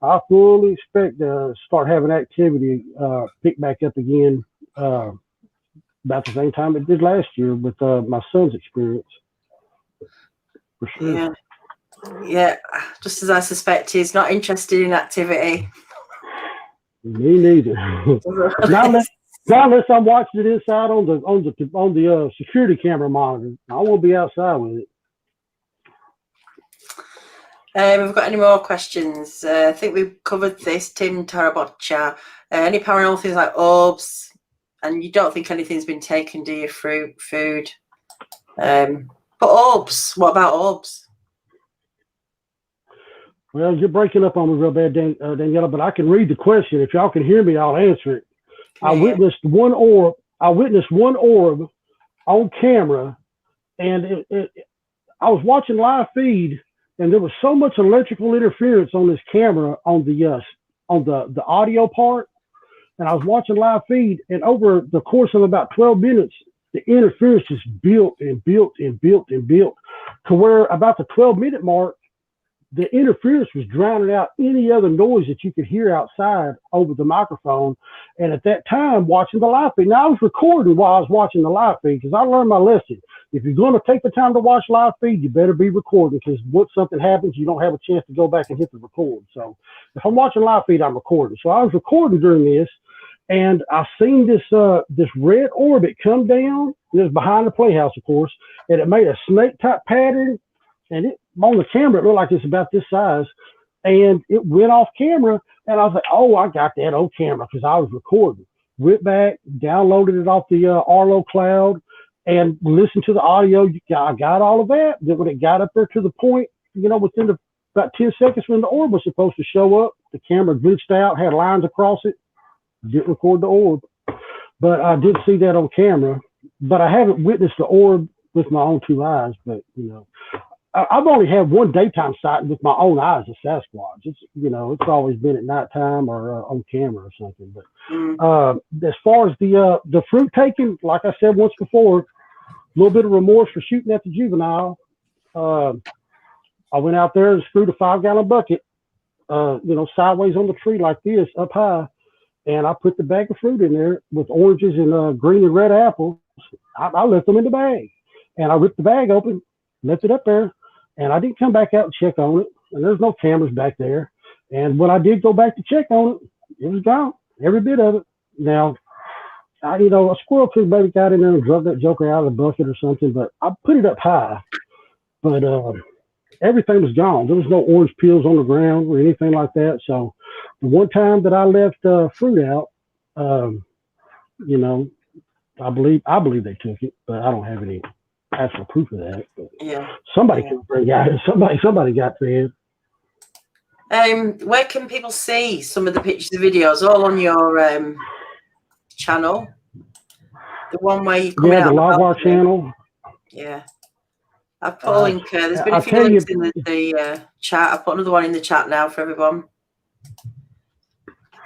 I fully expect to start having activity pick back up again about the same time it did last year with my son's experience. For sure. Yeah, just as I suspect, he's not interested in activity. Me neither. Not unless I'm watching it inside on the security camera monitor. I won't be outside with it. We've got any more questions? I think we've covered this. Tim Taraboccia. Any paranormal things like orbs? And you don't think anything's been taken, do you? Fruit, food? But orbs, what about orbs? Well, you're breaking up on me real bad, Daniela, but I can read the question. If y'all can hear me, I'll answer it. I witnessed one orb on camera, and I was watching live feed, and there was so much electrical interference on this camera on the audio part. And I was watching live feed, and over the course of about 12 minutes, the interference just built and built and built and built to where about the 12-minute mark, the interference was drowning out any other noise that you could hear outside over the microphone. And at that time, watching the live feed, now I was recording while I was watching the live feed because I learned my lesson. If you're going to take the time to watch live feed, you better be recording because once something happens, you don't have a chance to go back and hit the record. So if I'm watching live feed, I'm recording. So I was recording during this, and I seen this red orbit come down. It was behind the playhouse, of course, and it made a snake-type pattern. And it on the camera, it looked like it's about this size. And it went off camera. And I was like, oh, I got that on camera because I was recording. Went back, downloaded it off the Arlo cloud, and listened to the audio. I got all of that. Then when it got up there to the point, within about 10 seconds when the orb was supposed to show up, the camera glitched out, had lines across it. Didn't record the orb. But I did see that on camera. But I haven't witnessed the orb with my own two eyes. But, I've only had one daytime sighting with my own eyes of Sasquatch. It's always been at nighttime or on camera or something. But as far as the fruit taking, like I said once before, a little bit of remorse for shooting at the juvenile. I went out there and screwed a 5-gallon bucket, sideways on the tree like this, up high, and I put the bag of fruit in there with oranges and green and red apples. I left them in the bag, and I ripped the bag open, left it up there. And I didn't come back out and check on it. And there's no cameras back there. And when I did go back to check on it, it was gone. Every bit of it. Now, a squirrel could maybe got in there and drug that joker out of the bucket or something, but I put it up high. But everything was gone. There was no orange peels on the ground or anything like that. So the one time that I left fruit out, I believe they took it, but I don't have any actual proof of that. But somebody can bring out. Somebody got fed. Where can people see some of the pictures and videos? All on your channel. The one where you're coming out the on the Livewire balcony. channel. Yeah. I've put a link. There's been a I'll few tell links you, in the chat. I'll put another one in the chat now for everyone.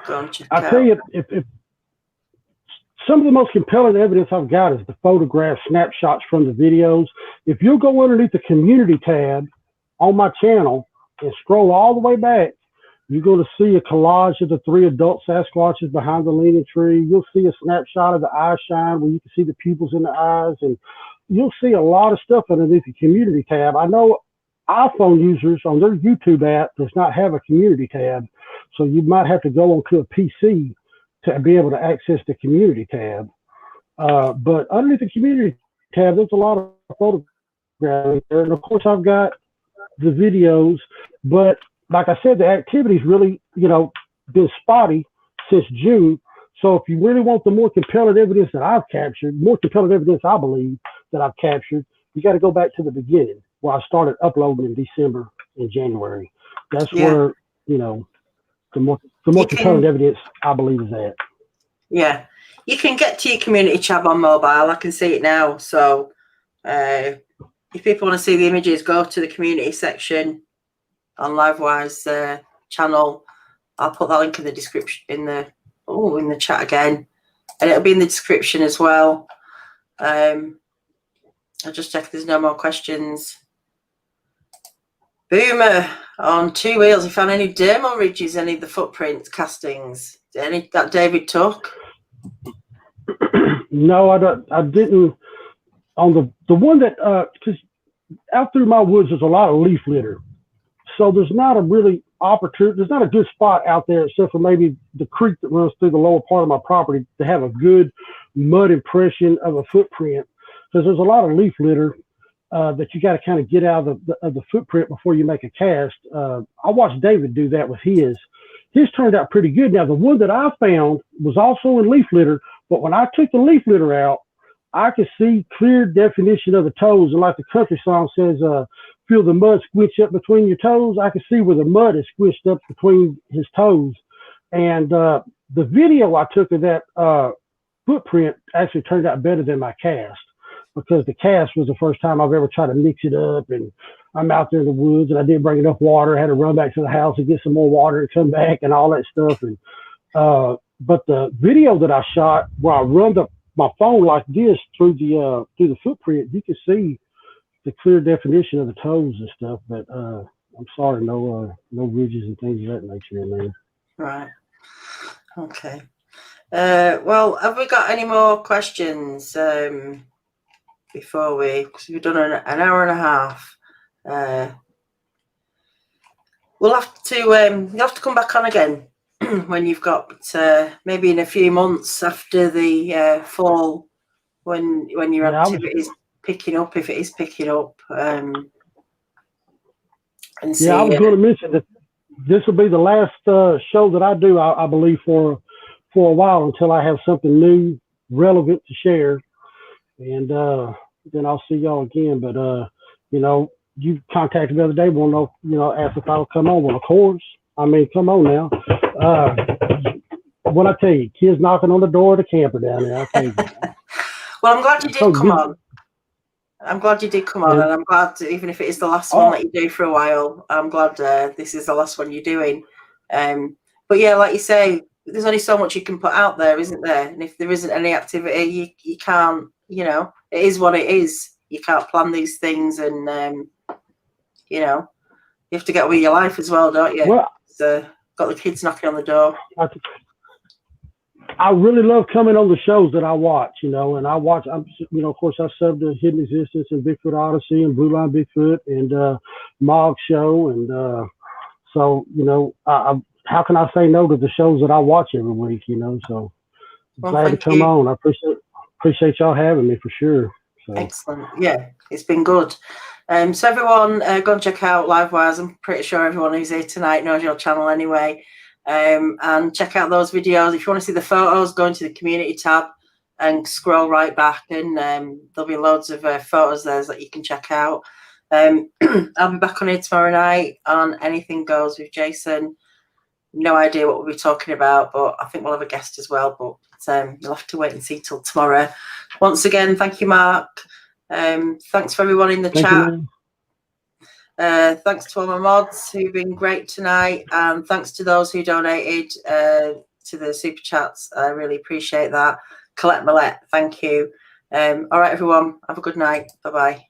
Go and check I'll out. tell you, if some of the most compelling evidence I've got is the photograph snapshots from the videos. If you'll go underneath the community tab on my channel and scroll all the way back, you're going to see a collage of the 3 adult Sasquatches behind the leaning tree. You'll see a snapshot of the eye shine where you can see the pupils in the eyes, and you'll see a lot of stuff underneath the community tab. I know iPhone users on their YouTube app does not have a community tab, so you might have to go onto a PC to be able to access the community tab. But underneath the community tab, there's a lot of photographs there. And of course, I've got the videos, but like I said, the activity's really, been spotty since June. So if you really want the more compelling evidence that I've captured, more compelling evidence I believe that I've captured, you got to go back to the beginning where I started uploading in December and January. That's where, the more compelling evidence I believe is at. Yeah. You can get to your community tab on mobile. I can see it now. So if people want to see the images, go to the community section on Livewire's channel. I'll put that link in the description in the chat again, and it'll be in the description as well. I'll just check if there's no more questions. Boomer on 2 wheels. He found any dermal ridges, any of the footprint castings, any that David took? No, I didn't. On the one that because out through my woods there's a lot of leaf litter, so there's not a really there's not a good spot out there except for maybe the creek that runs through the lower part of my property to have a good mud impression of a footprint, because there's a lot of leaf litter that you got to kind of get out of the footprint before you make a cast. I watched David do that with his. His turned out pretty good. Now the one that I found was also in leaf litter, but when I took the leaf litter out, I could see clear definition of the toes. And like the country song says, feel the mud squish up between your toes. I could see where the mud is squished up between his toes. And the video I took of that footprint actually turned out better than my cast, because the cast was the first time I've ever tried to mix it up. And I'm out there in the woods and I didn't bring enough water. I had to run back to the house and get some more water and come back and all that stuff. And but the video that I shot where I run my phone like this through the footprint, you can see the clear definition of the toes and stuff. But I'm sorry, no ridges and things of that nature in there. Right. Okay. Well, have we got any more questions before because we've done an hour and a half. We'll have to you have to come back on again when you've got maybe in a few months after the fall, when your activity is picking up, if it is picking up. And see, I was going to mention that this will be the last show that I do, I believe, for a while, until I have something new, relevant to share, and then I'll see y'all again. But you contacted me the other day, asked if I would come on. Well, of course. I mean, come on now. What I tell you, kids knocking on the door of the camper down there. I tell you. Well, I'm glad you did come on. I'm glad you did come on, and I'm glad, even if it is the last one that you do for a while, I'm glad this is the last one you're doing. But yeah, like you say, there's only so much you can put out there, isn't there? And if there isn't any activity, you can't, it is what it is. You can't plan these things, and, you have to get on with your life as well, don't you? Well, so, got the kids knocking on the door. I really love coming on the shows that I watch, and I watch, of course, I subbed to Hidden Existence and Bigfoot Odyssey and Blue Line Bigfoot and Mog Show. And so, how can I say no to the shows that I watch every week, So glad to come on. I appreciate y'all having me for sure. So. Excellent. Yeah, it's been good. So everyone, go and check out Livewires. I'm pretty sure everyone who's here tonight knows your channel anyway. And check out those videos. If you want to see the photos, go into the community tab and scroll right back, and there'll be loads of photos there that you can check out. I'll be back on here tomorrow night on Anything Goes with Jason. No idea what we'll be talking about, but I think we'll have a guest as well. But you'll have to wait and see till tomorrow. Once again, thank you, Mark. Thanks for everyone in the chat. Thanks to all my mods who've been great tonight, and thanks to those who donated to the super chats. I really appreciate that. Colette Millette, thank you. All right, everyone, have a good night. Bye bye.